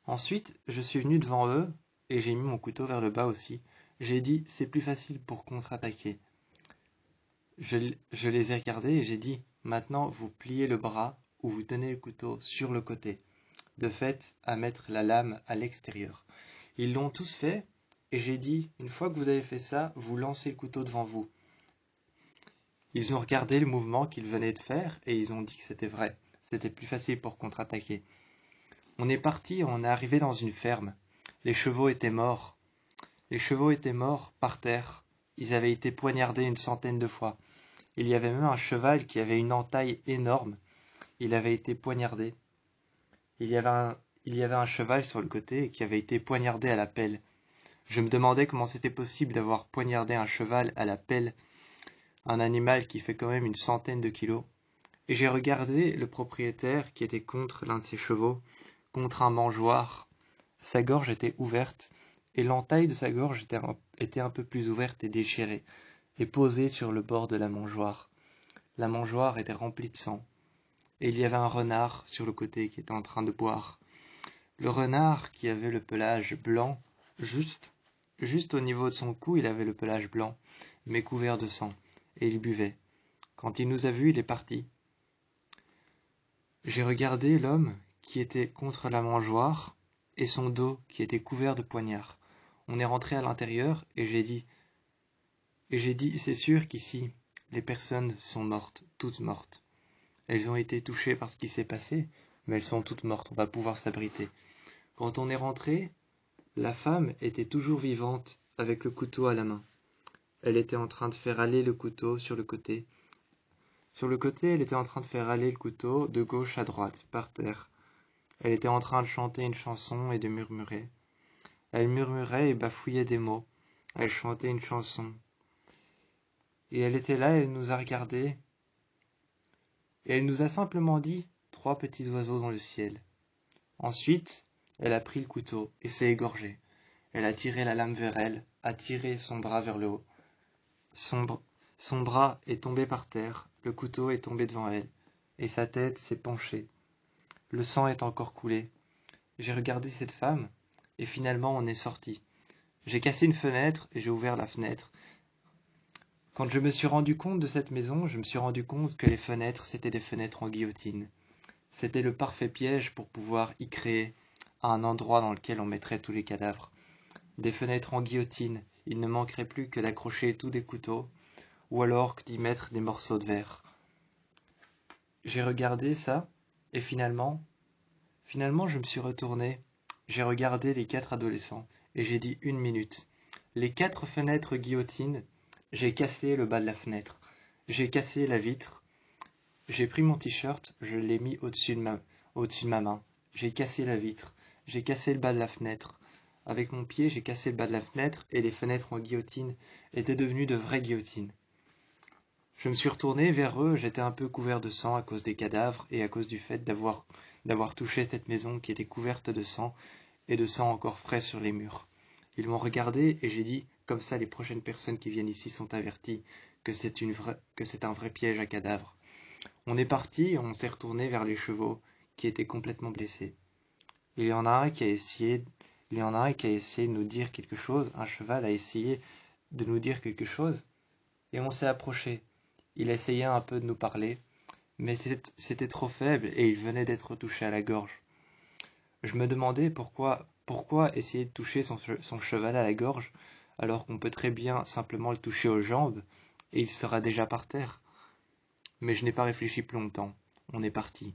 Ensuite, je suis venu devant eux, et j'ai mis mon couteau vers le bas aussi. J'ai dit, c'est plus facile pour contre-attaquer. Je les ai regardés et j'ai dit, maintenant vous pliez le bras ou vous tenez le couteau sur le côté, de fait à mettre la lame à l'extérieur. Ils l'ont tous fait, et j'ai dit, une fois que vous avez fait ça, vous lancez le couteau devant vous. Ils ont regardé le mouvement qu'ils venaient de faire, et ils ont dit que c'était vrai. c'était plus facile pour contre-attaquer. On est parti, on est arrivé dans une ferme. Les chevaux étaient morts. Les chevaux étaient morts par terre. Ils avaient été poignardés une centaine de fois. Il y avait même un cheval qui avait une entaille énorme. Il avait été poignardé. Il y avait un cheval sur le côté qui avait été poignardé à la pelle. Je me demandais comment c'était possible d'avoir poignardé un cheval à la pelle, un animal qui fait quand même une centaine de kilos. Et j'ai regardé le propriétaire qui était contre l'un de ses chevaux, contre un mangeoire. Sa gorge était ouverte, et l'entaille de sa gorge était un peu plus ouverte et déchirée, et posée sur le bord de la mangeoire. La mangeoire était remplie de sang, et il y avait un renard sur le côté qui était en train de boire. Le renard qui avait le pelage blanc, juste au niveau de son cou, il avait le pelage blanc, mais couvert de sang, et il buvait. Quand il nous a vus, il est parti. J'ai regardé l'homme qui était contre la mangeoire et son dos qui était couvert de poignards. On est rentré à l'intérieur et j'ai dit, c'est sûr qu'ici, les personnes sont mortes, toutes mortes. Elles ont été touchées par ce qui s'est passé, mais elles sont toutes mortes, on va pouvoir s'abriter. Quand on est rentré, la femme était toujours vivante avec le couteau à la main. Elle était en train de faire aller le couteau sur le côté. Sur le côté, elle était en train de faire aller le couteau de gauche à droite, par terre. Elle était en train de chanter une chanson et de murmurer. Elle murmurait et bafouillait des mots. Elle chantait une chanson. Et elle était là, elle nous a regardés. Et elle nous a simplement dit 3 petits oiseaux dans le ciel. Ensuite, elle a pris le couteau et s'est égorgée. Elle a tiré la lame vers elle, a tiré son bras vers le haut. Son bras est tombé par terre, le couteau est tombé devant elle, et sa tête s'est penchée. Le sang est encore coulé. J'ai regardé cette femme, et finalement on est sorti. J'ai cassé une fenêtre et j'ai ouvert la fenêtre. Quand je me suis rendu compte de cette maison, je me suis rendu compte que les fenêtres, c'était des fenêtres en guillotine. C'était le parfait piège pour pouvoir y créer un endroit dans lequel on mettrait tous les cadavres. Des fenêtres en guillotine, il ne manquerait plus que d'accrocher tous des couteaux, ou alors d'y mettre des morceaux de verre. J'ai regardé ça, et finalement, je me suis retourné. J'ai regardé les 4 adolescents, et j'ai dit 1 minute. Les 4 fenêtres guillotines, j'ai cassé le bas de la fenêtre. J'ai cassé la vitre. J'ai pris mon t-shirt, je l'ai mis au-dessus de ma main. J'ai cassé la vitre. J'ai cassé le bas de la fenêtre. Avec mon pied, j'ai cassé le bas de la fenêtre, et les fenêtres en guillotine étaient devenues de vraies guillotines. Je me suis retourné vers eux, j'étais un peu couvert de sang à cause des cadavres et à cause du fait d'avoir touché cette maison qui était couverte de sang et de sang encore frais sur les murs. Ils m'ont regardé et j'ai dit, comme ça les prochaines personnes qui viennent ici sont averties que c'est un vrai piège à cadavres. On est parti et on s'est retourné vers les chevaux qui étaient complètement blessés. Il y en a un qui a essayé de nous dire quelque chose, un cheval a essayé de nous dire quelque chose et on s'est approché. Il essayait un peu de nous parler, mais c'était trop faible et il venait d'être touché à la gorge. Je me demandais pourquoi essayer de toucher son cheval à la gorge alors qu'on peut très bien simplement le toucher aux jambes et il sera déjà par terre. Mais je n'ai pas réfléchi plus longtemps. On est parti.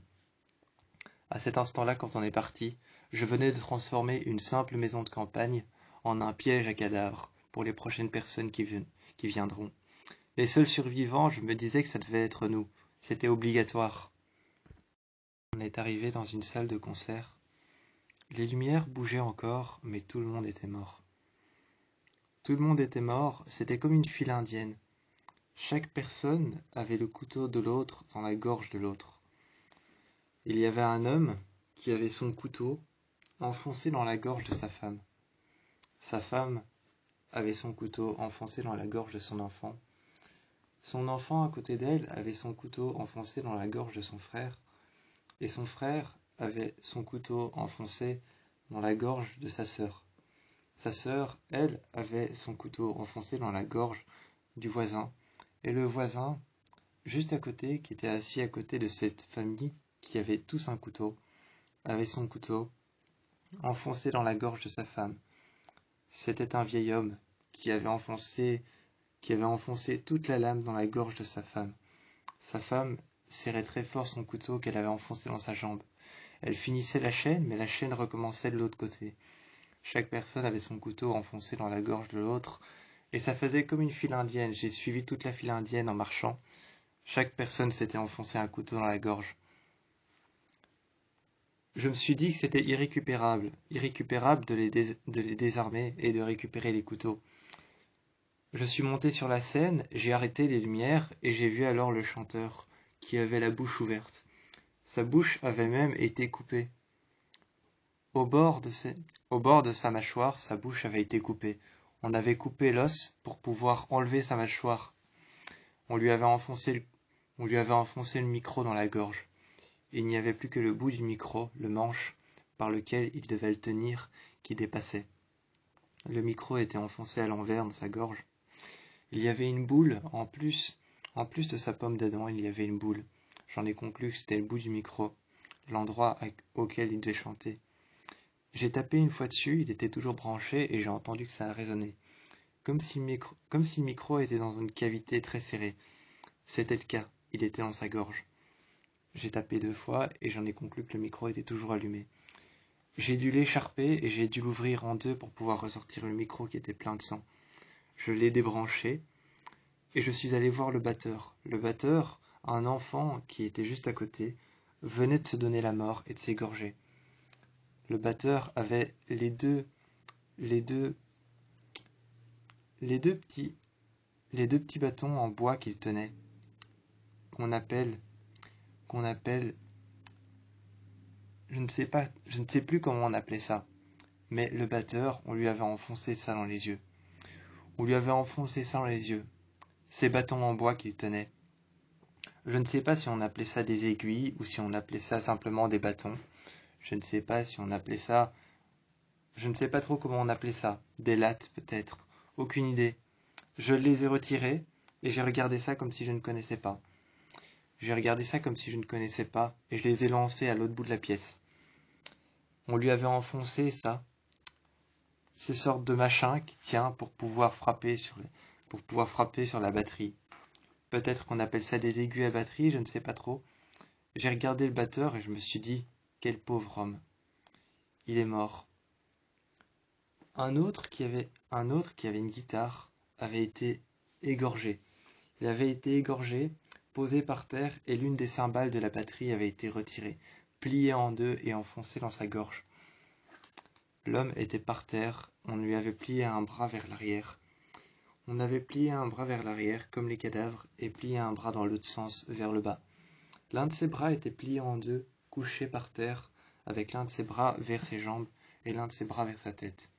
À cet instant-là, quand on est parti, je venais de transformer une simple maison de campagne en un piège à cadavres pour les prochaines personnes qui viendront. Les seuls survivants, je me disais que ça devait être nous. C'était obligatoire. On est arrivé dans une salle de concert. Les lumières bougeaient encore, mais tout le monde était mort. Tout le monde était mort, c'était comme une file indienne. Chaque personne avait le couteau de l'autre dans la gorge de l'autre. Il y avait un homme qui avait son couteau enfoncé dans la gorge de sa femme. Sa femme avait son couteau enfoncé dans la gorge de son enfant. Son enfant à côté d'elle avait son couteau enfoncé dans la gorge de son frère, et son frère avait son couteau enfoncé dans la gorge de sa sœur. Sa sœur, elle, avait son couteau enfoncé dans la gorge du voisin, et le voisin, juste à côté, qui était assis à côté de cette famille, qui avait tous un couteau, avait son couteau enfoncé dans la gorge de sa femme. C'était un vieil homme qui avait enfoncé toute la lame dans la gorge de sa femme. Sa femme serrait très fort son couteau qu'elle avait enfoncé dans sa jambe. Elle finissait la chaîne, mais la chaîne recommençait de l'autre côté. Chaque personne avait son couteau enfoncé dans la gorge de l'autre, et ça faisait comme une file indienne. J'ai suivi toute la file indienne en marchant. Chaque personne s'était enfoncé un couteau dans la gorge. Je me suis dit que c'était irrécupérable de les désarmer et de récupérer les couteaux. Je suis monté sur la scène, j'ai arrêté les lumières et j'ai vu alors le chanteur, qui avait la bouche ouverte. Sa bouche avait même été coupée. Au bord de sa mâchoire, sa bouche avait été coupée. On avait coupé l'os pour pouvoir enlever sa mâchoire. On lui avait enfoncé le micro dans la gorge. Il n'y avait plus que le bout du micro, le manche, par lequel il devait le tenir, qui dépassait. Le micro était enfoncé à l'envers dans sa gorge. Il y avait une boule, en plus de sa pomme d'Adam, il y avait une boule. J'en ai conclu que c'était le bout du micro, l'endroit auquel il devait chanter. J'ai tapé une fois dessus, il était toujours branché et j'ai entendu que ça a résonné. Comme si le micro était dans une cavité très serrée. C'était le cas, il était dans sa gorge. J'ai tapé 2 fois et j'en ai conclu que le micro était toujours allumé. J'ai dû l'écharper et j'ai dû l'ouvrir en 2 pour pouvoir ressortir le micro qui était plein de sang. Je l'ai débranché et je suis allé voir le batteur. Le batteur, un enfant qui était juste à côté, venait de se donner la mort et de s'égorger. Le batteur avait les deux petits bâtons en bois qu'il tenait, qu'on appelle, je ne sais plus comment on appelait ça, mais le batteur, on lui avait enfoncé ça dans les yeux. Ces bâtons en bois qu'il tenait. Je ne sais pas si on appelait ça des aiguilles ou si on appelait ça simplement des bâtons. Je ne sais pas trop comment on appelait ça. Des lattes peut-être. Aucune idée. Je les ai retirés et j'ai regardé ça comme si je ne connaissais pas. Et je les ai lancés à l'autre bout de la pièce. On lui avait enfoncé ça, ces sortes de machins qui tient pour pouvoir frapper sur la batterie. Peut-être qu'on appelle ça des aiguilles à batterie, je ne sais pas trop. J'ai regardé le batteur et je me suis dit, quel pauvre homme. Il est mort. Un autre qui avait une guitare avait été égorgé. Il avait été égorgé, posé par terre, et l'une des cymbales de la batterie avait été retirée, pliée en 2 et enfoncée dans sa gorge. L'homme était par terre, on lui avait plié un bras vers l'arrière. On avait plié un bras vers l'arrière, comme les cadavres, et plié un bras dans l'autre sens, vers le bas. L'un de ses bras était plié en 2, couché par terre, avec l'un de ses bras vers ses jambes et l'un de ses bras vers sa tête,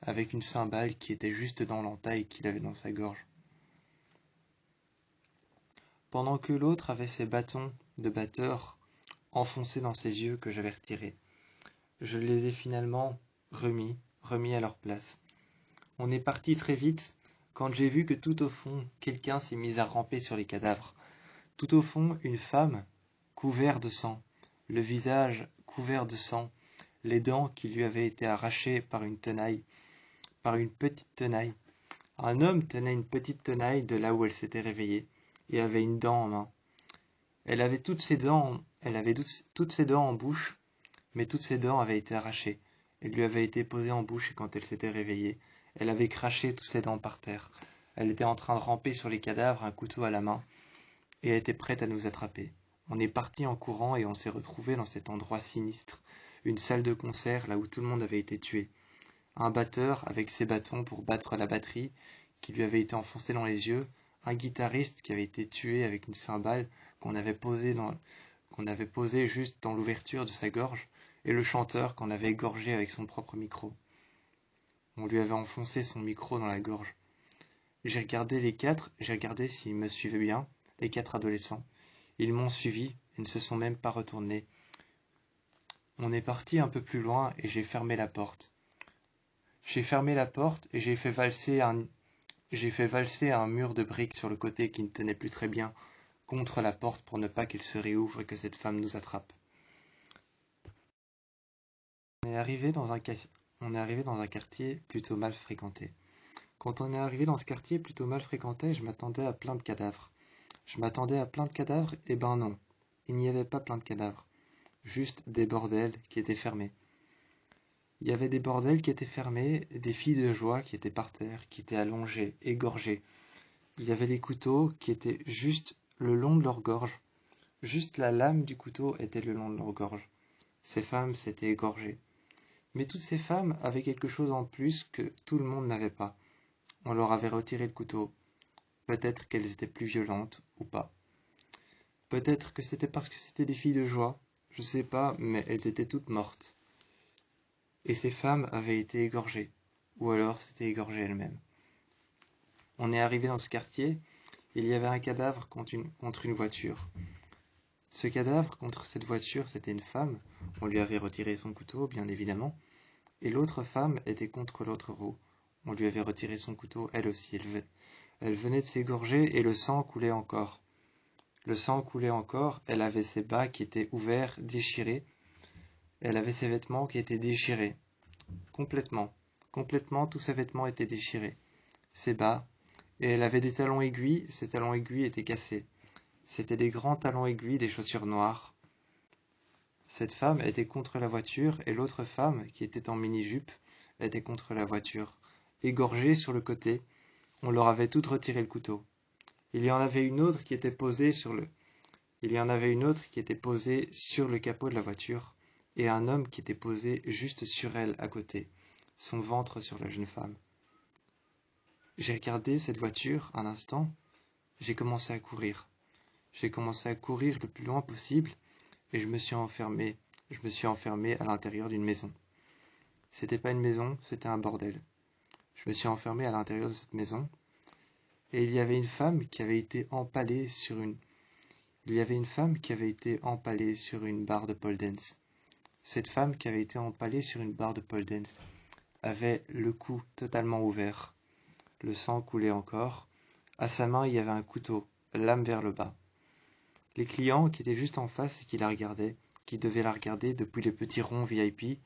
avec une cymbale qui était juste dans l'entaille qu'il avait dans sa gorge. Pendant que l'autre avait ses bâtons de batteur enfoncés dans ses yeux que j'avais retirés. Je les ai finalement remis à leur place. On est parti très vite quand j'ai vu que tout au fond, quelqu'un s'est mis à ramper sur les cadavres. Tout au fond, une femme, couverte de sang, le visage couvert de sang, les dents qui lui avaient été arrachées par une petite tenaille. Un homme tenait une petite tenaille de là où elle s'était réveillée et avait une dent en main. Elle avait toutes ses dents en bouche, mais toutes ses dents avaient été arrachées. Elle lui avait été posée en bouche et quand elle s'était réveillée, elle avait craché toutes ses dents par terre. Elle était en train de ramper sur les cadavres, un couteau à la main, et elle était prête à nous attraper. On est parti en courant et on s'est retrouvé dans cet endroit sinistre, une salle de concert là où tout le monde avait été tué. Un batteur avec ses bâtons pour battre la batterie qui lui avait été enfoncée dans les yeux, un guitariste qui avait été tué avec une cymbale qu'on avait posée juste dans l'ouverture de sa gorge, et le chanteur qu'on avait égorgé avec son propre micro. On lui avait enfoncé son micro dans la gorge. J'ai regardé s'ils me suivaient bien, les 4 adolescents. Ils m'ont suivi et ne se sont même pas retournés. On est parti un peu plus loin et j'ai fermé la porte. Et j'ai fait valser un mur de briques sur le côté qui ne tenait plus très bien contre la porte pour ne pas qu'il se réouvre et que cette femme nous attrape. On est arrivé dans un quartier plutôt mal fréquenté. Quand on est arrivé dans ce quartier plutôt mal fréquenté, je m'attendais à plein de cadavres. Je m'attendais à plein de cadavres, et ben non, il n'y avait pas plein de cadavres, juste des bordels qui étaient fermés. Il y avait des bordels qui étaient fermés, des filles de joie qui étaient par terre, qui étaient allongées, égorgées. Il y avait des couteaux qui étaient juste le long de leur gorge. Juste la lame du couteau était le long de leur gorge. Ces femmes s'étaient égorgées. Mais toutes ces femmes avaient quelque chose en plus que tout le monde n'avait pas. On leur avait retiré le couteau. Peut-être qu'elles étaient plus violentes ou pas. Peut-être que c'était parce que c'était des filles de joie. Je sais pas, mais elles étaient toutes mortes. Et ces femmes avaient été égorgées. Ou alors s'étaient égorgées elles-mêmes. On est arrivé dans ce quartier, il y avait un cadavre contre une voiture. Ce cadavre contre cette voiture, c'était une femme. On lui avait retiré son couteau, bien évidemment. Et l'autre femme était contre l'autre roue. On lui avait retiré son couteau, elle aussi. Elle venait de s'égorger et le sang coulait encore. Le sang coulait encore, elle avait ses bas qui étaient ouverts, déchirés. Elle avait ses vêtements qui étaient déchirés. Complètement. Complètement, tous ses vêtements étaient déchirés. Ses bas. Et elle avait des talons aiguilles, ces talons aiguilles étaient cassés. C'étaient des grands talons aiguilles, des chaussures noires. Cette femme était contre la voiture et l'autre femme, qui était en mini-jupe, était contre la voiture. Égorgées sur le côté, on leur avait toutes retiré le couteau. Il y en avait une autre qui était posée sur le capot de la voiture et un homme qui était posé juste sur elle à côté, son ventre sur la jeune femme. J'ai regardé cette voiture un instant, j'ai commencé à courir. J'ai commencé à courir le plus loin possible et je me suis enfermé à l'intérieur d'une maison. C'était pas une maison, c'était un bordel. Je me suis enfermé à l'intérieur de cette maison et il y avait une femme qui avait été empalée sur une barre de pole dance. Cette femme qui avait été empalée sur une barre de pole dance avait le cou totalement ouvert. Le sang coulait encore. À sa main, il y avait un couteau, lame vers le bas. Les clients qui étaient juste en face et qui la regardaient, qui devaient la regarder depuis les petits ronds VIP,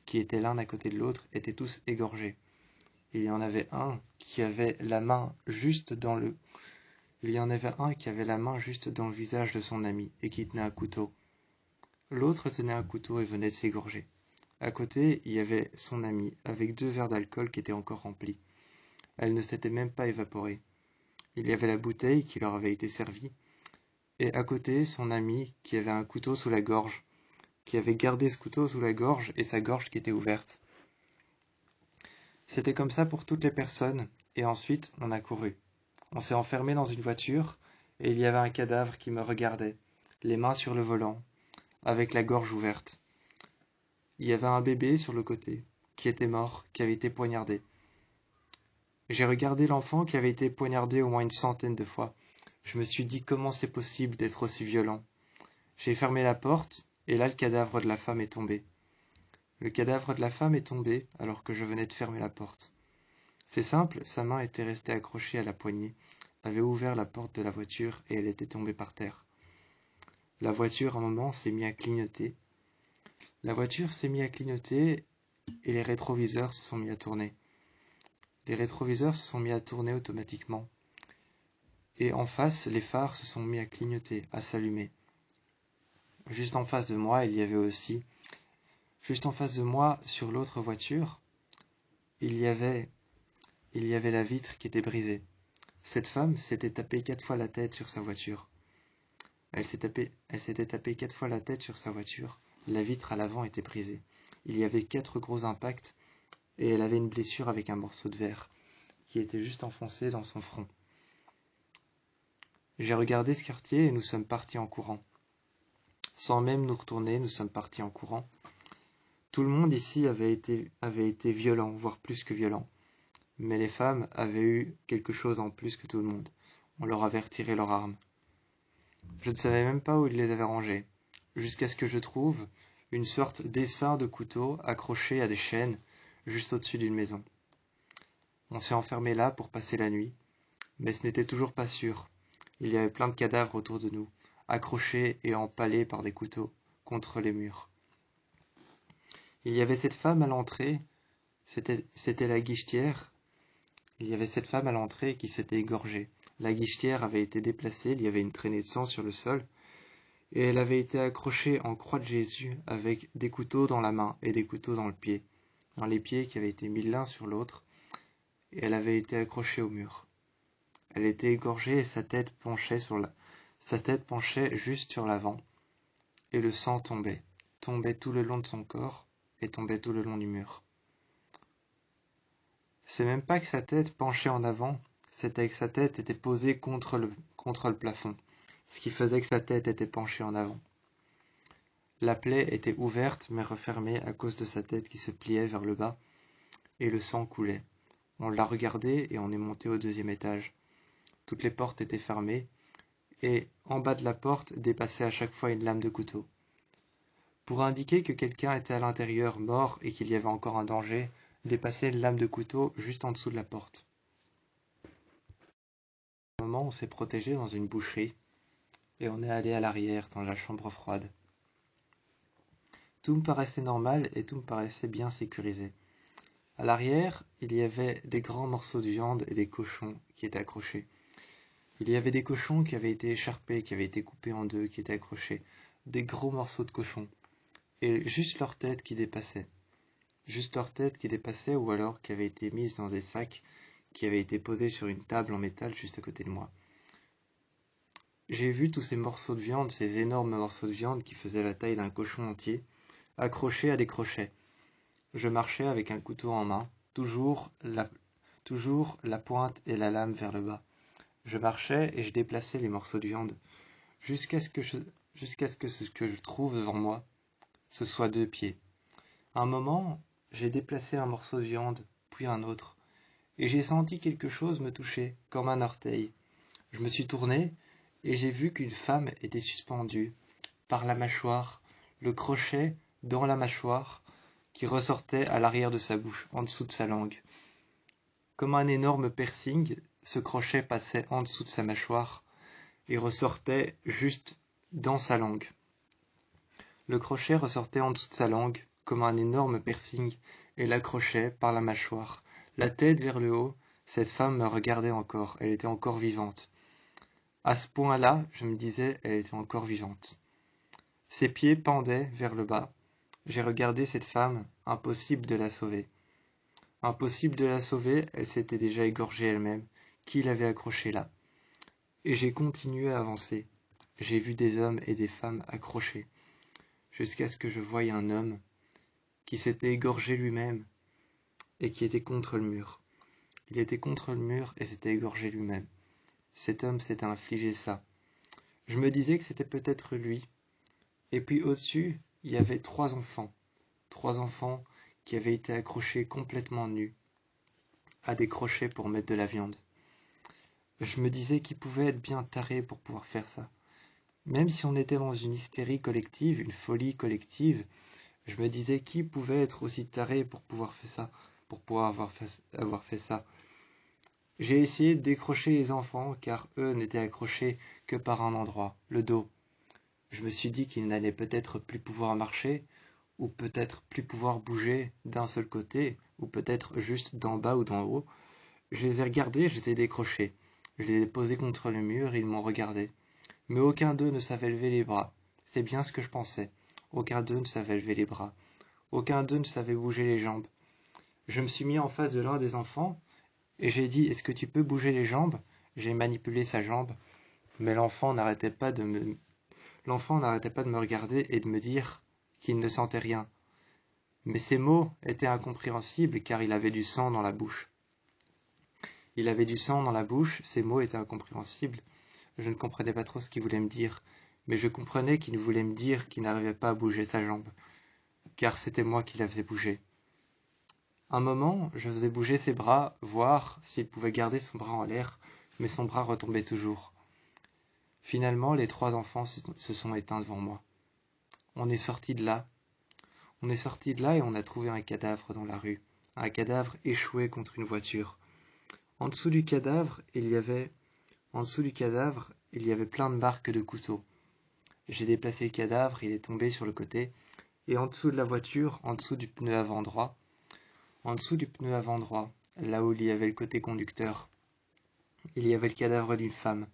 qui étaient l'un à côté de l'autre, étaient tous égorgés. Il y en avait un qui avait la main juste dans le visage de son ami et qui tenait un couteau. L'autre tenait un couteau et venait de s'égorger. À côté, il y avait son ami avec 2 verres d'alcool qui étaient encore remplis. Elle ne s'était même pas évaporée. Il y avait la bouteille qui leur avait été servie. Et à côté, son ami qui avait un couteau sous la gorge, qui avait gardé ce couteau sous la gorge et sa gorge qui était ouverte. C'était comme ça pour toutes les personnes, et ensuite on a couru. On s'est enfermé dans une voiture, et il y avait un cadavre qui me regardait, les mains sur le volant, avec la gorge ouverte. Il y avait un bébé sur le côté, qui était mort, qui avait été poignardé. J'ai regardé l'enfant qui avait été poignardé au moins une centaine de fois. Je me suis dit comment c'est possible d'être aussi violent. J'ai fermé la porte, et là le cadavre de la femme est tombé. Le cadavre de la femme est tombé alors que je venais de fermer la porte. C'est simple, sa main était restée accrochée à la poignée, avait ouvert la porte de la voiture et elle était tombée par terre. La voiture, à un moment, s'est mise à clignoter. Et les rétroviseurs se sont mis à tourner. Les rétroviseurs se sont mis à tourner automatiquement. Et en face, les phares se sont mis à clignoter, à s'allumer. Juste en face de moi, sur l'autre voiture, il y avait la vitre qui était brisée. Cette femme s'était tapé 4 fois la tête sur sa voiture. Elle s'était tapé 4 fois la tête sur sa voiture. La vitre à l'avant était brisée. Il y avait 4 gros impacts et elle avait une blessure avec un morceau de verre qui était juste enfoncé dans son front. J'ai regardé ce quartier et nous sommes partis en courant. Sans même nous retourner, nous sommes partis en courant. Tout le monde ici avait été violent, voire plus que violent. Mais les femmes avaient eu quelque chose en plus que tout le monde. On leur avait retiré leurs armes. Je ne savais même pas où ils les avaient rangées, jusqu'à ce que je trouve une sorte d'essaim de couteau accroché à des chaînes juste au-dessus d'une maison. On s'est enfermé là pour passer la nuit, mais ce n'était toujours pas sûr. Il y avait plein de cadavres autour de nous, accrochés et empalés par des couteaux contre les murs. Il y avait cette femme à l'entrée, c'était la guichetière. Il y avait cette femme à l'entrée qui s'était égorgée, La guichetière avait été déplacée, il y avait une traînée de sang sur le sol, et elle avait été accrochée en croix de Jésus avec des couteaux dans la main et des couteaux dans le pied, dans les pieds qui avaient été mis l'un sur l'autre, et elle avait été accrochée au mur. Elle était égorgée et sa tête penchait juste sur l'avant, et le sang tombait tout le long de son corps et tombait tout le long du mur. C'est même pas que sa tête penchait en avant, c'était que sa tête était posée contre le plafond, ce qui faisait que sa tête était penchée en avant. La plaie était ouverte mais refermée à cause de sa tête qui se pliait vers le bas, et le sang coulait. On l'a regardé et on est monté au 2e étage. Toutes les portes étaient fermées, et en bas de la porte dépassait à chaque fois une lame de couteau. Pour indiquer que quelqu'un était à l'intérieur mort et qu'il y avait encore un danger, dépassait une lame de couteau juste en dessous de la porte. À un moment, on s'est protégé dans une boucherie, et on est allé à l'arrière, dans la chambre froide. Tout me paraissait normal et tout me paraissait bien sécurisé. À l'arrière, il y avait des grands morceaux de viande et des cochons qui étaient accrochés. Il y avait des cochons qui avaient été écharpés, qui avaient été coupés en deux, qui étaient accrochés. Des gros morceaux de cochons. Et juste leur tête qui dépassait. Juste leur tête qui dépassait ou alors qui avait été mise dans des sacs qui avaient été posés sur une table en métal juste à côté de moi. J'ai vu tous ces morceaux de viande, ces énormes morceaux de viande qui faisaient la taille d'un cochon entier, accrochés à des crochets. Je marchais avec un couteau en main, toujours la pointe et la lame vers le bas. Je marchais et je déplaçais les morceaux de viande, jusqu'à ce que ce que je trouve devant moi, ce soit 2 pieds. À un moment, j'ai déplacé un morceau de viande, puis un autre, et j'ai senti quelque chose me toucher, comme un orteil. Je me suis tourné, et j'ai vu qu'une femme était suspendue, par la mâchoire, le crochet dans la mâchoire, qui ressortait à l'arrière de sa bouche, en dessous de sa langue. Comme un énorme piercing, ce crochet passait en dessous de sa mâchoire, et ressortait juste dans sa langue. Le crochet ressortait en dessous de sa langue, comme un énorme piercing, et l'accrochait par la mâchoire. La tête vers le haut, cette femme me regardait encore, elle était encore vivante. À ce point-là, je me disais, elle était encore vivante. Ses pieds pendaient vers le bas. J'ai regardé cette femme, impossible de la sauver. Impossible de la sauver, elle s'était déjà égorgée elle-même. Qui l'avait accrochée là? Et j'ai continué à avancer. J'ai vu des hommes et des femmes accrochés, jusqu'à ce que je voie un homme qui s'était égorgé lui-même et qui était contre le mur. Il était contre le mur et s'était égorgé lui-même. Cet homme s'était infligé ça. Je me disais que c'était peut-être lui. Et puis au-dessus, il y avait 3 enfants. 3 enfants qui avaient été accrochés complètement nus à des crochets pour mettre de la viande. Je me disais qu'ils pouvaient être bien tarés pour pouvoir faire ça. Même si on était dans une hystérie collective, une folie collective, je me disais qui pouvait être aussi taré pour pouvoir faire ça, pour pouvoir avoir fait ça. J'ai essayé de décrocher les enfants car eux n'étaient accrochés que par un endroit, le dos. Je me suis dit qu'ils n'allaient peut-être plus pouvoir marcher, ou peut-être plus pouvoir bouger d'un seul côté, ou peut-être juste d'en bas ou d'en haut. Je les ai regardés, je les ai décrochés. Je les ai posés contre le mur et ils m'ont regardé. Mais aucun d'eux ne savait lever les bras. C'est bien ce que je pensais. Aucun d'eux ne savait lever les bras. Aucun d'eux ne savait bouger les jambes. Je me suis mis en face de l'un des enfants et j'ai dit « Est-ce que tu peux bouger les jambes ?» J'ai manipulé sa jambe, mais l'enfant n'arrêtait pas de me regarder et de me dire qu'il ne sentait rien. Mais ces mots étaient incompréhensibles car il avait du sang dans la bouche. Il avait du sang dans la bouche, ces mots étaient incompréhensibles. Je ne comprenais pas trop ce qu'il voulait me dire, mais je comprenais qu'il voulait me dire qu'il n'arrivait pas à bouger sa jambe, car c'était moi qui la faisais bouger. Un moment, je faisais bouger ses bras, voir s'il pouvait garder son bras en l'air, mais son bras retombait toujours. Finalement, les 3 enfants se sont éteints devant moi. On est sorti de là. On est sorti de là et on a trouvé un cadavre dans la rue. Un cadavre échoué contre une voiture. En dessous du cadavre, il y avait plein de marques de couteaux. J'ai déplacé le cadavre, il est tombé sur le côté, et en dessous de la voiture, en dessous du pneu avant droit, là où il y avait le côté conducteur, il y avait le cadavre d'une femme.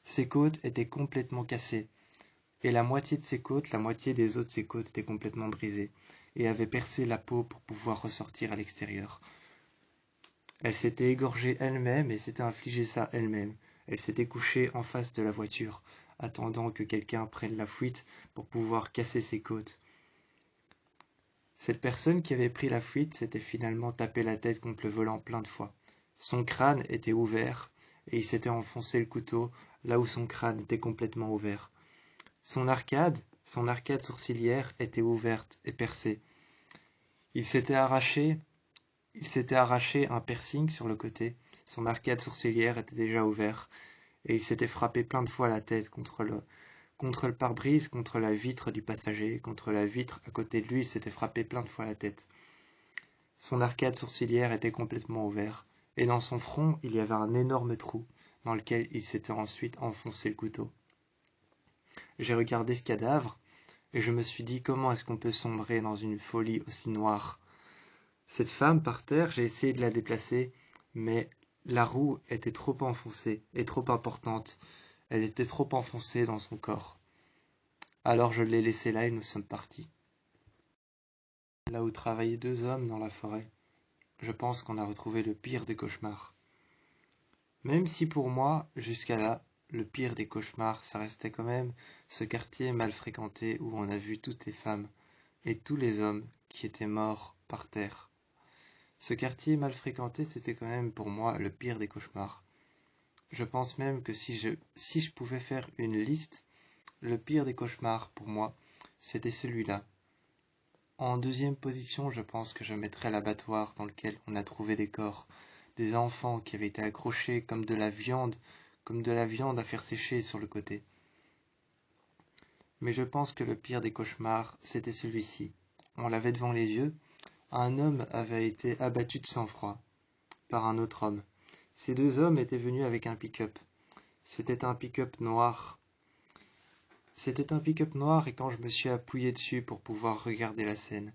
Ses côtes étaient complètement cassées, et la moitié de ses côtes, la moitié des os de ses côtes étaient complètement brisées, et avait percé la peau pour pouvoir ressortir à l'extérieur. Elle s'était égorgée elle-même et s'était infligé ça elle-même. Elle s'était couchée en face de la voiture, attendant que quelqu'un prenne la fuite pour pouvoir casser ses côtes. Cette personne qui avait pris la fuite s'était finalement tapé la tête contre le volant plein de fois. Son crâne était ouvert et il s'était enfoncé le couteau là où son crâne était complètement ouvert. Son arcade sourcilière était ouverte et percée. Il s'était arraché un piercing sur le côté. Son arcade sourcilière était déjà ouverte et il s'était frappé plein de fois la tête contre le pare-brise, contre la vitre du passager, contre la vitre à côté de lui, il s'était frappé plein de fois la tête. Son arcade sourcilière était complètement ouverte, et dans son front, il y avait un énorme trou, dans lequel il s'était ensuite enfoncé le couteau. J'ai regardé ce cadavre, et je me suis dit comment est-ce qu'on peut sombrer dans une folie aussi noire. Cette femme par terre, j'ai essayé de la déplacer, mais la roue était trop enfoncée et trop importante. Elle était trop enfoncée dans son corps. Alors je l'ai laissée là et nous sommes partis. Là où travaillaient deux hommes dans la forêt, je pense qu'on a retrouvé le pire des cauchemars. Même si pour moi, jusqu'à là, le pire des cauchemars, ça restait quand même ce quartier mal fréquenté où on a vu toutes les femmes et tous les hommes qui étaient morts par terre. Ce quartier mal fréquenté, c'était quand même pour moi le pire des cauchemars. Je pense même que si je pouvais faire une liste, le pire des cauchemars pour moi, c'était celui-là. En deuxième position, je pense que je mettrais l'abattoir dans lequel on a trouvé des corps, des enfants qui avaient été accrochés comme de la viande à faire sécher sur le côté. Mais je pense que le pire des cauchemars, c'était celui-ci. On l'avait devant les yeux. Un homme avait été abattu de sang-froid par un autre homme. Ces deux hommes étaient venus avec un pick-up. C'était un pick-up noir. C'était un pick-up noir et quand je me suis appuyé dessus pour pouvoir regarder la scène,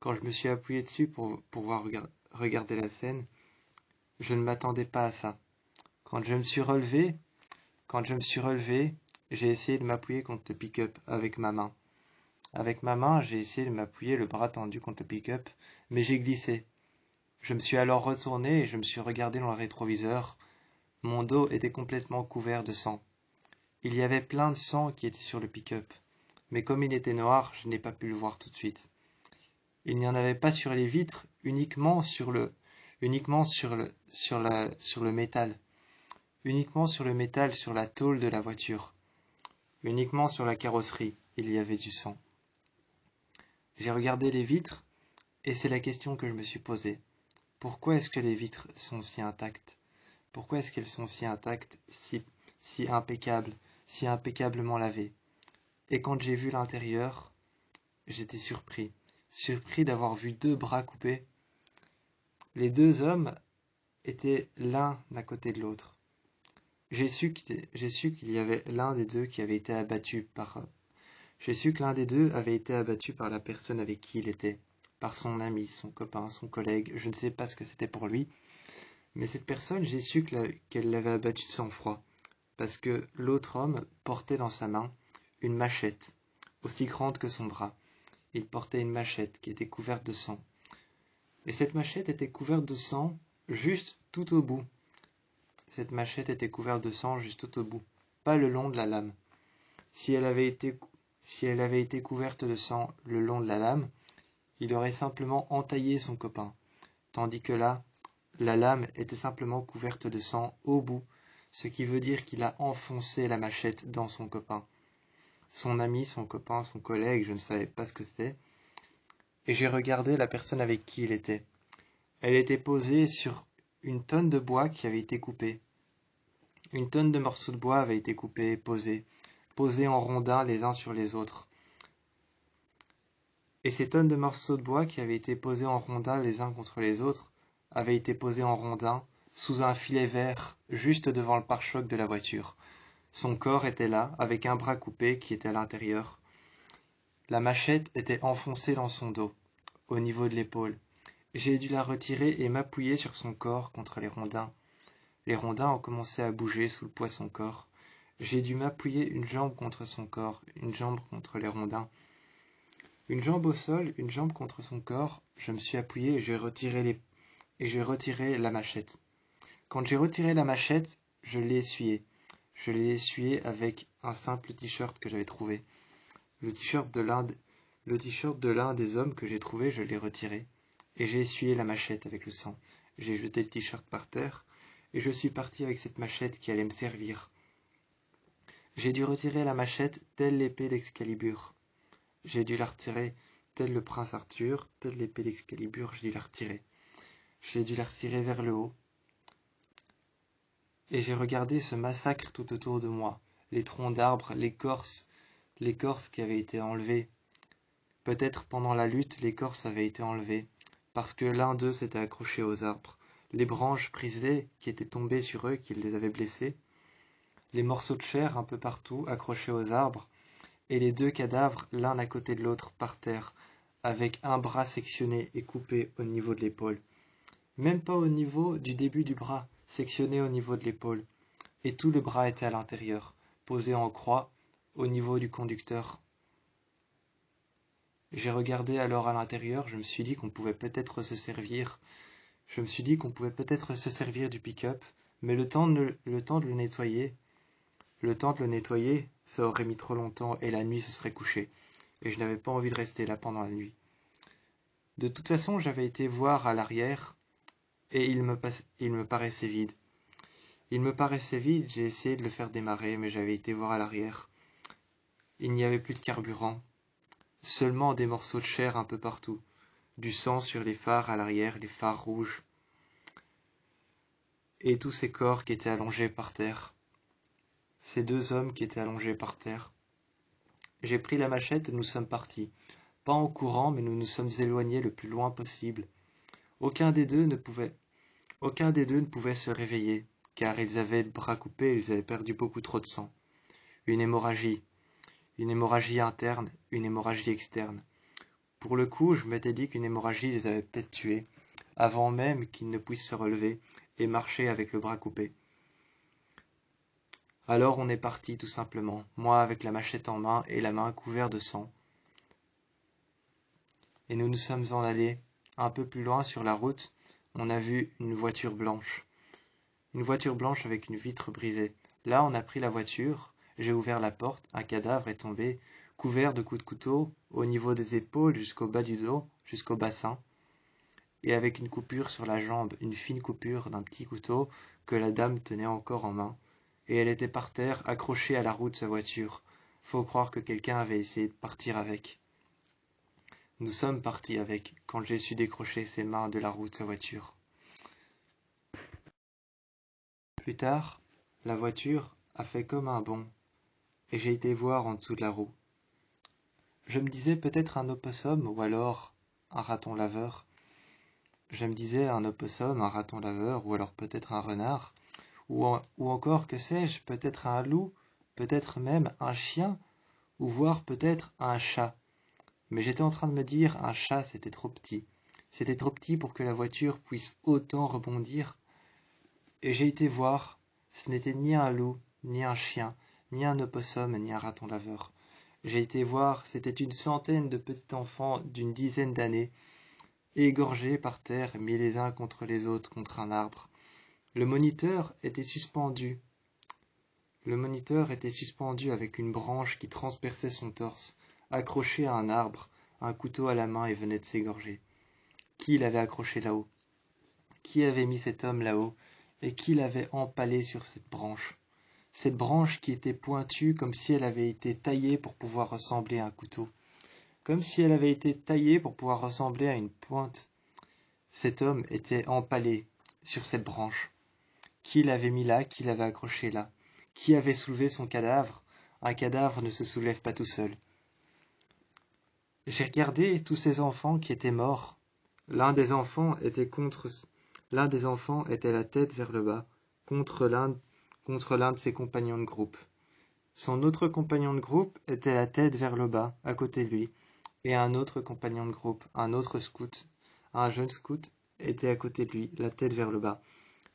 regarder la scène, je ne m'attendais pas à ça. Quand je me suis relevé, j'ai essayé de m'appuyer contre le pick-up avec ma main. Avec ma main, j'ai essayé de m'appuyer le bras tendu contre le pick-up, mais j'ai glissé. Je me suis alors retourné et je me suis regardé dans le rétroviseur. Mon dos était complètement couvert de sang. Il y avait plein de sang qui était sur le pick-up, mais comme il était noir, je n'ai pas pu le voir tout de suite. Il n'y en avait pas sur les vitres, uniquement sur le métal. Uniquement sur le métal, sur la tôle de la voiture. Uniquement sur la carrosserie, il y avait du sang. J'ai regardé les vitres, et c'est la question que je me suis posée. Pourquoi est-ce que les vitres sont si intactes? Pourquoi est-ce qu'elles sont si intactes, si impeccables, si impeccablement lavées? Et quand j'ai vu l'intérieur, j'étais surpris. Surpris d'avoir vu deux bras coupés. Les deux hommes étaient l'un à côté de l'autre. J'ai su qu'il y avait l'un des deux qui avait été abattu par... J'ai su que l'un des deux avait été abattu par la personne avec qui il était, par son ami, son copain, son collègue, je ne sais pas ce que c'était pour lui, mais cette personne, j'ai su qu'elle l'avait abattu de sang-froid, parce que l'autre homme portait dans sa main une machette, aussi grande que son bras. Il portait une machette qui était couverte de sang. Et cette machette était couverte de sang juste tout au bout. Cette machette était couverte de sang juste tout au bout, pas le long de la lame. Si elle avait été couverte de sang le long de la lame, il aurait simplement entaillé son copain, tandis que là, la lame était simplement couverte de sang au bout, ce qui veut dire qu'il a enfoncé la machette dans son copain. Son ami, son copain, son collègue, je ne savais pas ce que c'était, et j'ai regardé la personne avec qui il était. Elle était posée sur une tonne de bois qui avait été coupée. Une tonne de morceaux de bois avait été coupée et posés en rondins les uns sur les autres. Et ces tonnes de morceaux de bois qui avaient été posés en rondins les uns contre les autres avaient été posés en rondins sous un filet vert juste devant le pare-choc de la voiture. Son corps était là, avec un bras coupé qui était à l'intérieur. La machette était enfoncée dans son dos, au niveau de l'épaule. J'ai dû la retirer et m'appuyer sur son corps contre les rondins. Les rondins ont commencé à bouger sous le poids de son corps. J'ai dû m'appuyer une jambe contre son corps, une jambe contre les rondins. Une jambe au sol, une jambe contre son corps. Je me suis appuyé et j'ai retiré la machette. Quand j'ai retiré la machette, je l'ai essuyé. Je l'ai essuyé avec un simple t-shirt que j'avais trouvé. Le t-shirt de l'un des hommes que j'ai trouvé, je l'ai retiré. Et j'ai essuyé la machette avec le sang. J'ai jeté le t-shirt par terre et je suis parti avec cette machette qui allait me servir. J'ai dû retirer la machette telle l'épée d'Excalibur. J'ai dû la retirer tel le prince Arthur, telle l'épée d'Excalibur, j'ai dû la retirer. J'ai dû la retirer vers le haut. Et j'ai regardé ce massacre tout autour de moi. Les troncs d'arbres, l'écorce qui avait été enlevée. Peut-être pendant la lutte, l'écorce avait été enlevée, parce que l'un d'eux s'était accroché aux arbres. Les branches brisées qui étaient tombées sur eux, qui les avaient blessés. Les morceaux de chair un peu partout, accrochés aux arbres. Et les deux cadavres, l'un à côté de l'autre, par terre, avec un bras sectionné et coupé au niveau de l'épaule. Même pas au niveau du début du bras, sectionné au niveau de l'épaule. Et tout le bras était à l'intérieur, posé en croix, au niveau du conducteur. J'ai regardé alors à l'intérieur, je me suis dit qu'on pouvait peut-être se servir. Je me suis dit qu'on pouvait peut-être se servir du pick-up, mais le temps de le nettoyer, ça aurait mis trop longtemps et la nuit se serait couchée. Et je n'avais pas envie de rester là pendant la nuit. De toute façon, j'avais été voir à l'arrière et il me paraissait vide. Il me paraissait vide, j'ai essayé de le faire démarrer, mais j'avais été voir à l'arrière. Il n'y avait plus de carburant, seulement des morceaux de chair un peu partout, du sang sur les phares à l'arrière, les phares rouges, et tous ces corps qui étaient allongés par terre, ces deux hommes qui étaient allongés par terre. J'ai pris la machette et nous sommes partis, pas en courant, mais nous nous sommes éloignés le plus loin possible. Aucun des deux ne pouvait se réveiller, car ils avaient le bras coupé et ils avaient perdu beaucoup trop de sang. Une hémorragie interne, une hémorragie externe. Pour le coup, je m'étais dit qu'une hémorragie les avait peut-être tués, avant même qu'ils ne puissent se relever et marcher avec le bras coupé. Alors on est parti tout simplement, moi avec la machette en main et la main couverte de sang. Et nous nous sommes en allés. Un peu plus loin sur la route, on a vu une voiture blanche. Une voiture blanche avec une vitre brisée. Là, on a pris la voiture, j'ai ouvert la porte, un cadavre est tombé, couvert de coups de couteau, au niveau des épaules jusqu'au bas du dos, jusqu'au bassin, et avec une coupure sur la jambe, une fine coupure d'un petit couteau que la dame tenait encore en main, et elle était par terre, accrochée à la roue de sa voiture. Faut croire que quelqu'un avait essayé de partir avec. Nous sommes partis avec, quand j'ai su décrocher ses mains de la roue de sa voiture. Plus tard, la voiture a fait comme un bond, et j'ai été voir en dessous de la roue. Je me disais peut-être un opossum ou alors un raton laveur. Je me disais un opossum, un raton laveur ou alors peut-être un renard, ou encore, que sais-je, peut-être un loup, peut-être même un chien, ou voire peut-être un chat. Mais j'étais en train de me dire, un chat c'était trop petit. C'était trop petit pour que la voiture puisse autant rebondir. Et j'ai été voir, ce n'était ni un loup, ni un chien, ni un opossum, ni un raton laveur. J'ai été voir, c'était une centaine de petits enfants d'une dizaine d'années, égorgés par terre, mis les uns contre les autres contre un arbre. Le moniteur était suspendu. Le moniteur était suspendu avec une branche qui transperçait son torse, accroché à un arbre, un couteau à la main et venait de s'égorger. Qui l'avait accroché là-haut? Qui avait mis cet homme là-haut et qui l'avait empalé sur cette branche? Cette branche qui était pointue comme si elle avait été taillée pour pouvoir ressembler à un couteau. Comme si elle avait été taillée pour pouvoir ressembler à une pointe. Cet homme était empalé sur cette branche. Qui l'avait mis là? Qui l'avait accroché là? Qui avait soulevé son cadavre? Un cadavre ne se soulève pas tout seul. J'ai regardé tous ces enfants qui étaient morts. L'un des enfants était la tête vers le bas, contre l'un de ses compagnons de groupe. Son autre compagnon de groupe était la tête vers le bas, à côté de lui, et un autre compagnon de groupe, un autre scout, un jeune scout, était à côté de lui, la tête vers le bas.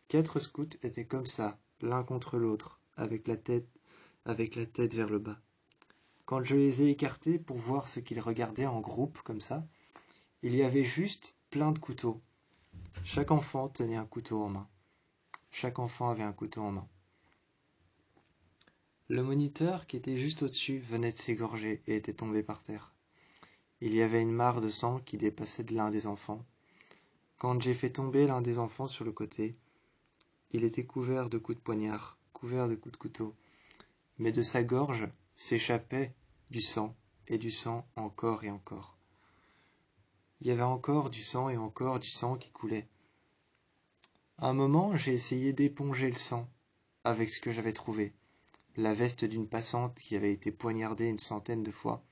4 scouts étaient comme ça, l'un contre l'autre, avec la tête vers le bas. Quand je les ai écartés pour voir ce qu'ils regardaient en groupe comme ça, il y avait juste plein de couteaux. Chaque enfant tenait un couteau en main. Chaque enfant avait un couteau en main. Le moniteur qui était juste au-dessus venait de s'égorger et était tombé par terre. Il y avait une mare de sang qui dépassait de l'un des enfants. Quand j'ai fait tomber l'un des enfants sur le côté, il était couvert de coups de poignard, couvert de coups de couteau, mais de sa gorge s'échappait du sang, et du sang encore et encore. Il y avait encore du sang et encore du sang qui coulait. À un moment, j'ai essayé d'éponger le sang avec ce que j'avais trouvé, la veste d'une passante qui avait été poignardée une centaine de fois.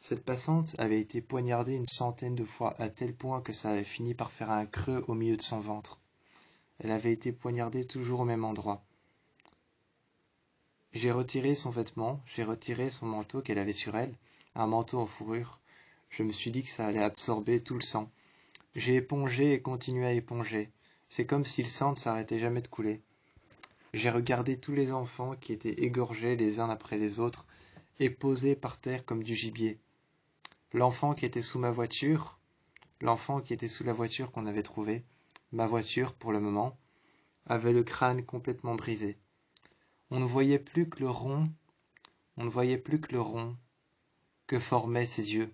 Cette passante avait été poignardée une centaine de fois à tel point que ça avait fini par faire un creux au milieu de son ventre. Elle avait été poignardée toujours au même endroit. J'ai retiré son vêtement, j'ai retiré son manteau qu'elle avait sur elle, un manteau en fourrure. Je me suis dit que ça allait absorber tout le sang. J'ai épongé et continué à éponger. C'est comme si le sang ne s'arrêtait jamais de couler. J'ai regardé tous les enfants qui étaient égorgés les uns après les autres et posés par terre comme du gibier. L'enfant qui était sous ma voiture, l'enfant qui était sous la voiture qu'on avait trouvée, ma voiture pour le moment, avait le crâne complètement brisé. On ne voyait plus que le rond que formaient ses yeux.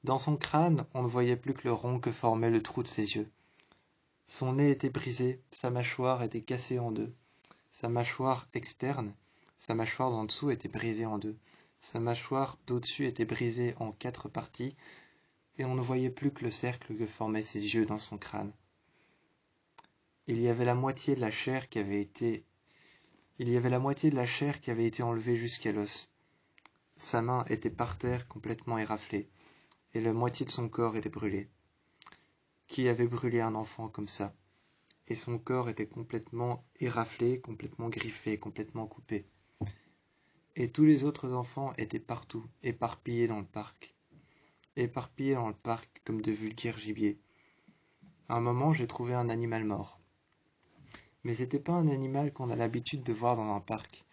Dans son crâne, on ne voyait plus que le rond que formait le trou de ses yeux. Son nez était brisé, sa mâchoire était cassée en deux. Sa mâchoire externe, sa mâchoire d'en dessous était brisée en deux. Sa mâchoire d'au-dessus était brisée en 4 parties, et on ne voyait plus que le cercle que formaient ses yeux dans son crâne. Il y avait la moitié de la chair qui avait été enlevée jusqu'à l'os. Sa main était par terre complètement éraflée, et la moitié de son corps était brûlée. Qui avait brûlé un enfant comme ça? Et son corps était complètement éraflé, complètement griffé, complètement coupé. Et tous les autres enfants étaient partout, éparpillés dans le parc comme de vulgaires gibiers. À un moment, j'ai trouvé un animal mort. Mais c'était pas un animal qu'on a l'habitude de voir dans un parc.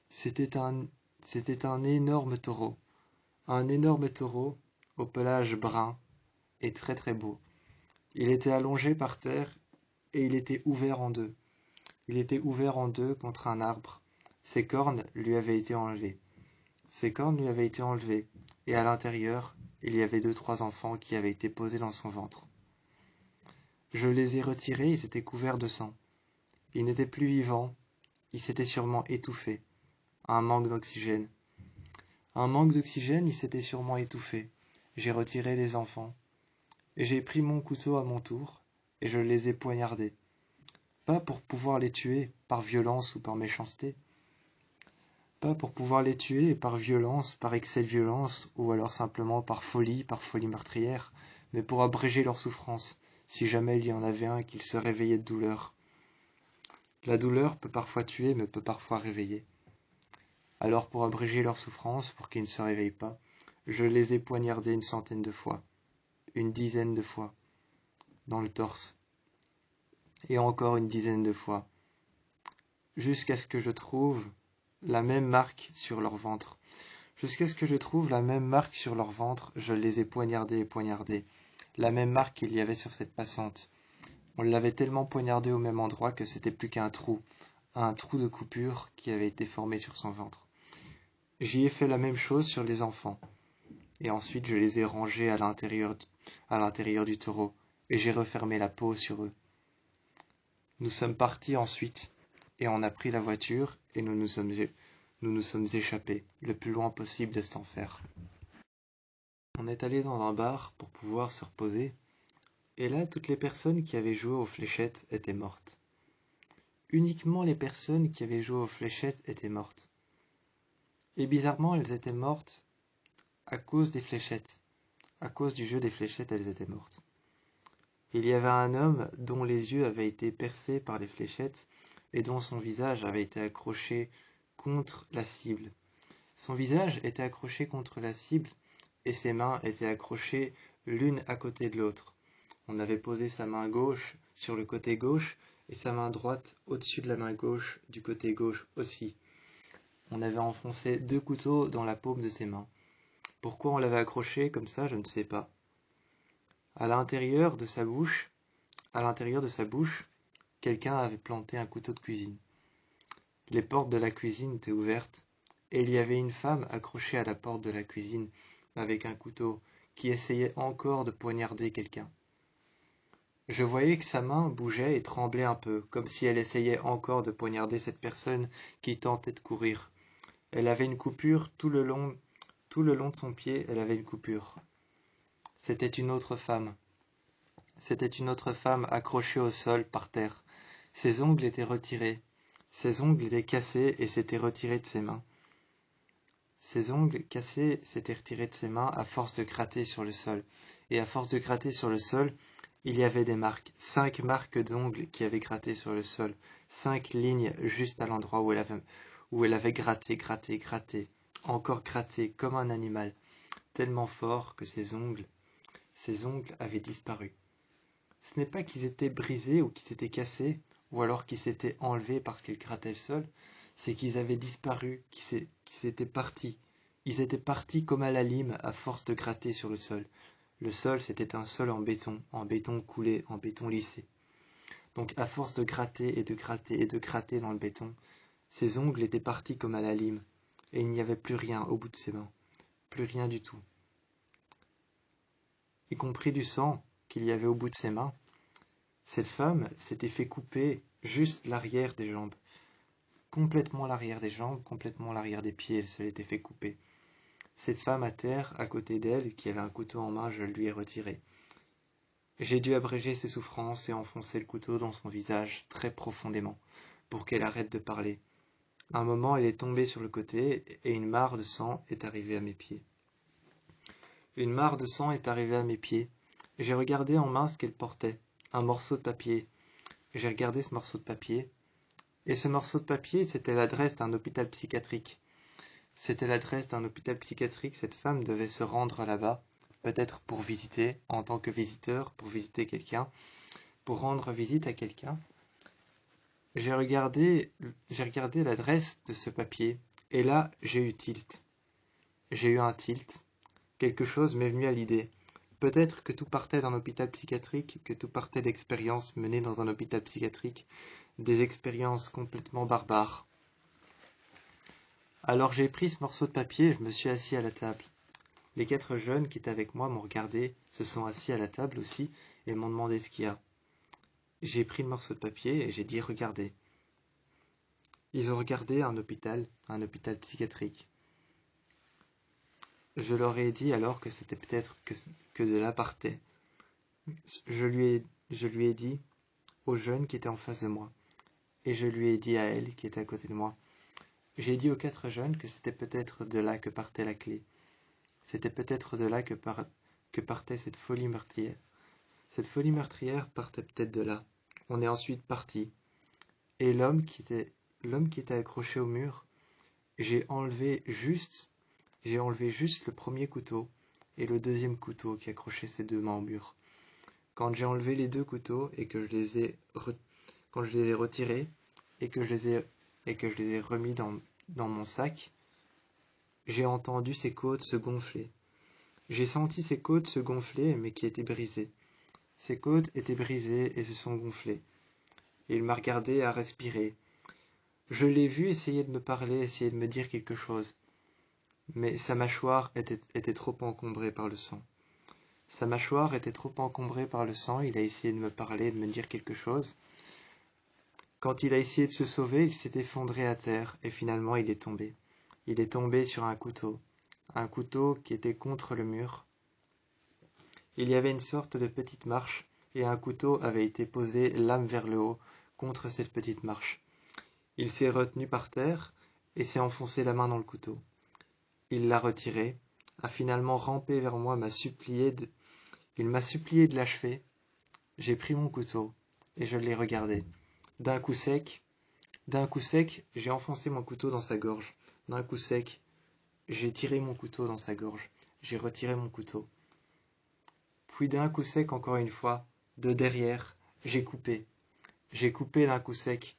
C'était un énorme taureau. Un énorme taureau au pelage brun et très très beau. Il était allongé par terre et il était ouvert en deux. Il était ouvert en deux contre un arbre. Ses cornes lui avaient été enlevées. Et à l'intérieur, il y avait 2-3 enfants qui avaient été posés dans son ventre. Je les ai retirés, ils étaient couverts de sang. Ils n'étaient plus vivants, ils s'étaient sûrement étouffés. Un manque d'oxygène, ils s'étaient sûrement étouffés. J'ai retiré les enfants. Et j'ai pris mon couteau à mon tour, et je les ai poignardés. Pas pour pouvoir les tuer par violence ou par méchanceté. Pas pour pouvoir les tuer par violence, par excès de violence, ou alors simplement par folie meurtrière, mais pour abréger leur souffrance, si jamais il y en avait un qui se réveillait de douleur. La douleur peut parfois tuer, mais peut parfois réveiller. Alors pour abréger leur souffrance, pour qu'ils ne se réveillent pas, je les ai poignardés une centaine de fois, une dizaine de fois, dans le torse, et encore une dizaine de fois, jusqu'à ce que je trouve la même marque sur leur ventre. Je les ai poignardés et poignardés. La même marque qu'il y avait sur cette passante. On l'avait tellement poignardé au même endroit que c'était plus qu'un trou de coupure qui avait été formé sur son ventre. J'y ai fait la même chose sur les enfants. Et ensuite je les ai rangés à l'intérieur du taureau, et j'ai refermé la peau sur eux. Nous sommes partis ensuite, et on a pris la voiture, et nous nous sommes échappés le plus loin possible de cet enfer. On est allé dans un bar pour pouvoir se reposer, et là toutes les personnes qui avaient joué aux fléchettes étaient mortes. Uniquement les personnes qui avaient joué aux fléchettes étaient mortes. Et bizarrement, elles étaient mortes à cause des fléchettes. À cause du jeu des fléchettes, elles étaient mortes. Il y avait un homme dont les yeux avaient été percés par les fléchettes et dont son visage avait été accroché contre la cible. Son visage était accroché contre la cible et ses mains étaient accrochées l'une à côté de l'autre. On avait posé sa main gauche sur le côté gauche et sa main droite au-dessus de la main gauche du côté gauche aussi. On avait enfoncé 2 couteaux dans la paume de ses mains. Pourquoi on l'avait accroché comme ça, je ne sais pas. À l'intérieur de sa bouche, quelqu'un avait planté un couteau de cuisine. Les portes de la cuisine étaient ouvertes, et il y avait une femme accrochée à la porte de la cuisine avec un couteau qui essayait encore de poignarder quelqu'un. Je voyais que sa main bougeait et tremblait un peu, comme si elle essayait encore de poignarder cette personne qui tentait de courir. Elle avait une coupure tout le long de son pied, elle avait une coupure. C'était une autre femme. C'était une autre femme accrochée au sol par terre. Ses ongles étaient retirés. Ses ongles étaient cassés et s'étaient retirés de ses mains. Ses ongles cassés s'étaient retirés de ses mains à force de gratter sur le sol. Et à force de gratter sur le sol, il y avait des marques. 5 marques d'ongles qui avaient gratté sur le sol. 5 lignes juste à l'endroit où elle avait gratté, encore gratté comme un animal, tellement fort que ses ongles avaient disparu. Ce n'est pas qu'ils étaient brisés ou qu'ils s'étaient cassés, ou alors qu'ils s'étaient enlevés parce qu'ils grattaient le sol, c'est qu'ils avaient disparu, qu'ils étaient partis. Ils étaient partis comme à la lime à force de gratter sur le sol. Le sol, c'était un sol en béton coulé, en béton lissé. Donc à force de gratter et de gratter et de gratter dans le béton, ses ongles étaient partis comme à la lime, et il n'y avait plus rien au bout de ses mains, plus rien du tout. Y compris du sang qu'il y avait au bout de ses mains. Cette femme s'était fait couper juste l'arrière des jambes. Complètement l'arrière des jambes, complètement l'arrière des pieds, elle se l'était fait couper. Cette femme à terre, à côté d'elle, qui avait un couteau en main, je le lui ai retiré. J'ai dû abréger ses souffrances et enfoncer le couteau dans son visage très profondément, pour qu'elle arrête de parler. À un moment, elle est tombée sur le côté et une mare de sang est arrivée à mes pieds. Une mare de sang est arrivée à mes pieds. J'ai regardé en main ce qu'elle portait, un morceau de papier. J'ai regardé ce morceau de papier, et ce morceau de papier, c'était l'adresse d'un hôpital psychiatrique. C'était l'adresse d'un hôpital psychiatrique, cette femme devait se rendre là-bas, peut-être pour visiter, en tant que visiteur, pour visiter quelqu'un, pour rendre visite à quelqu'un. J'ai regardé l'adresse de ce papier, et là, j'ai eu tilt. J'ai eu un tilt. Quelque chose m'est venu à l'idée. Peut-être que tout partait d'un hôpital psychiatrique, que tout partait d'expériences menées dans un hôpital psychiatrique, des expériences complètement barbares. Alors j'ai pris ce morceau de papier et je me suis assis à la table. Les 4 jeunes qui étaient avec moi m'ont regardé, se sont assis à la table aussi et m'ont demandé ce qu'il y a. J'ai pris le morceau de papier et j'ai dit « Regardez ». Ils ont regardé un hôpital psychiatrique. Je leur ai dit alors que c'était peut-être que de là partait. Je lui ai dit aux jeunes qui étaient en face de moi, et je lui ai dit à elle qui était à côté de moi. J'ai dit aux 4 jeunes que c'était peut-être de là que partait la clé. C'était peut-être de là que partait cette folie meurtrière. Cette folie meurtrière partait peut-être de là. On est ensuite parti. Et l'homme qui était accroché au mur, j'ai enlevé juste le premier couteau et le deuxième couteau qui accrochait ses 2 mains au mur. Quand j'ai enlevé les 2 couteaux et que je les ai retirés et que je les ai remis dans mon sac, j'ai entendu ses côtes se gonfler. J'ai senti ses côtes se gonfler, mais qui étaient brisées. Ses côtes étaient brisées et se sont gonflées. Il m'a regardé à respirer. Je l'ai vu essayer de me parler, essayer de me dire quelque chose. Mais sa mâchoire était trop encombrée par le sang. Sa mâchoire était trop encombrée par le sang, il a essayé de me parler, de me dire quelque chose. Quand il a essayé de se sauver, il s'est effondré à terre, et finalement il est tombé. Il est tombé sur un couteau qui était contre le mur. Il y avait une sorte de petite marche, et un couteau avait été posé lame vers le haut contre cette petite marche. Il s'est retenu par terre et s'est enfoncé la main dans le couteau. Il l'a retiré, a finalement rampé vers moi, il m'a supplié de l'achever. J'ai pris mon couteau et je l'ai regardé. D'un coup sec, j'ai enfoncé mon couteau dans sa gorge. D'un coup sec, j'ai tiré mon couteau dans sa gorge. J'ai retiré mon couteau. Puis d'un coup sec encore une fois, de derrière, J'ai coupé d'un coup sec,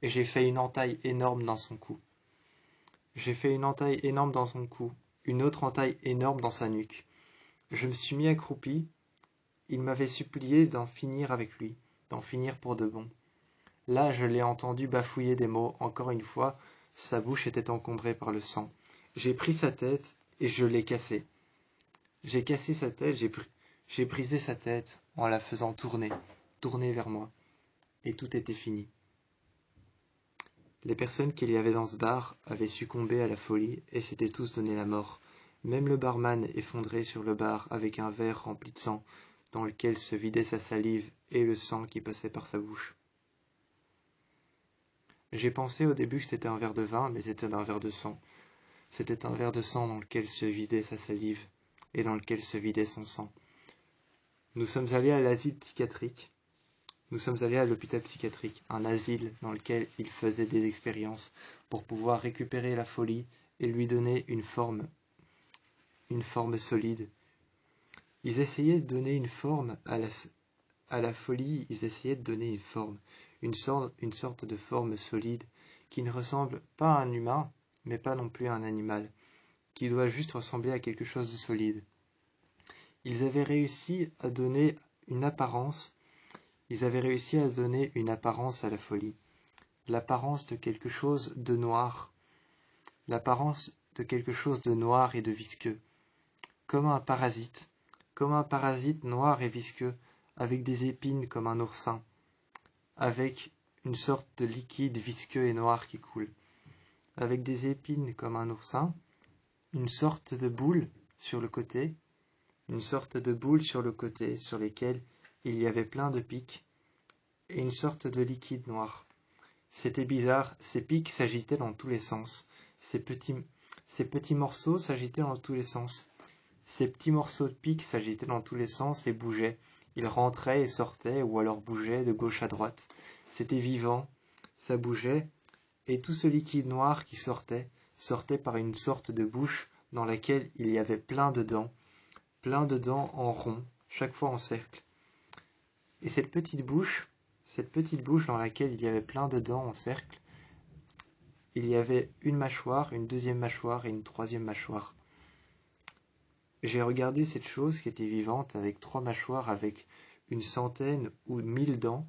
et j'ai fait une entaille énorme dans son cou. J'ai fait une entaille énorme dans son cou, une autre entaille énorme dans sa nuque. Je me suis mis accroupi. Il m'avait supplié d'en finir avec lui, d'en finir pour de bon. Là, je l'ai entendu bafouiller des mots. Encore une fois, sa bouche était encombrée par le sang. J'ai pris sa tête et je l'ai cassée. J'ai cassé sa tête, j'ai brisé sa tête en la faisant tourner vers moi. Et tout était fini. Les personnes qu'il y avait dans ce bar avaient succombé à la folie et s'étaient tous donné la mort. Même le barman effondré sur le bar avec un verre rempli de sang, dans lequel se vidait sa salive et le sang qui passait par sa bouche. J'ai pensé au début que c'était un verre de vin, mais c'était un verre de sang. C'était un verre de sang dans lequel se vidait sa salive et dans lequel se vidait son sang. Nous sommes allés à l'asile psychiatrique. Nous sommes allés à l'hôpital psychiatrique, un asile dans lequel il faisait des expériences pour pouvoir récupérer la folie et lui donner une forme solide. Ils essayaient de donner une forme à la folie, ils essayaient de donner une sorte de forme solide qui ne ressemble pas à un humain, mais pas non plus à un animal, qui doit juste ressembler à quelque chose de solide. Ils avaient réussi à donner une apparence à la folie, l'apparence de quelque chose de noir, et de visqueux, comme un parasite noir et visqueux, avec des épines comme un oursin, avec une sorte de liquide visqueux et noir qui coule, avec des épines comme un oursin, une sorte de boule sur le côté, sur lesquelles il y avait plein de pics, et une sorte de liquide noir. C'était bizarre, ces pics s'agitaient dans tous les sens, ces petits morceaux s'agitaient dans tous les sens. Ces petits morceaux de pics s'agitaient dans tous les sens et bougeaient. Ils rentraient et sortaient, ou alors bougeaient de gauche à droite. C'était vivant, ça bougeait, et tout ce liquide noir qui sortait par une sorte de bouche dans laquelle il y avait plein de dents en rond, chaque fois en cercle. Et cette petite bouche dans laquelle il y avait plein de dents en cercle, il y avait une mâchoire, une deuxième mâchoire et une troisième mâchoire. J'ai regardé cette chose qui était vivante avec 3 mâchoires, avec une centaine ou 1000 dents,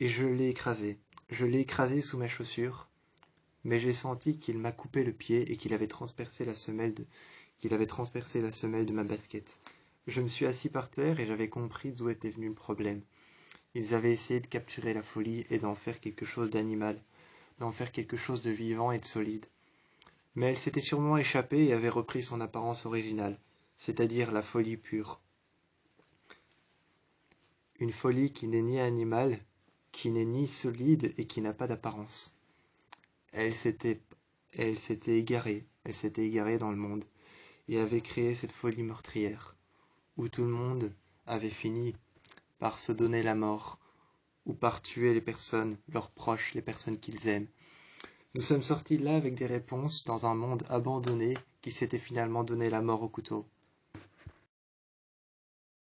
et je l'ai écrasé. Je l'ai écrasé sous ma chaussure, mais j'ai senti qu'il m'a coupé le pied et qu'il avait transpercé la semelle de ma basket. Je me suis assis par terre et j'avais compris d'où était venu le problème. Ils avaient essayé de capturer la folie et d'en faire quelque chose d'animal, d'en faire quelque chose de vivant et de solide. Mais elle s'était sûrement échappée et avait repris son apparence originale, c'est-à-dire la folie pure. Une folie qui n'est ni animale, qui n'est ni solide et qui n'a pas d'apparence. Elle s'était égarée dans le monde, et avait créé cette folie meurtrière, où tout le monde avait fini par se donner la mort, ou par tuer les personnes, leurs proches, les personnes qu'ils aiment. Nous sommes sortis de là avec des réponses dans un monde abandonné qui s'était finalement donné la mort au couteau.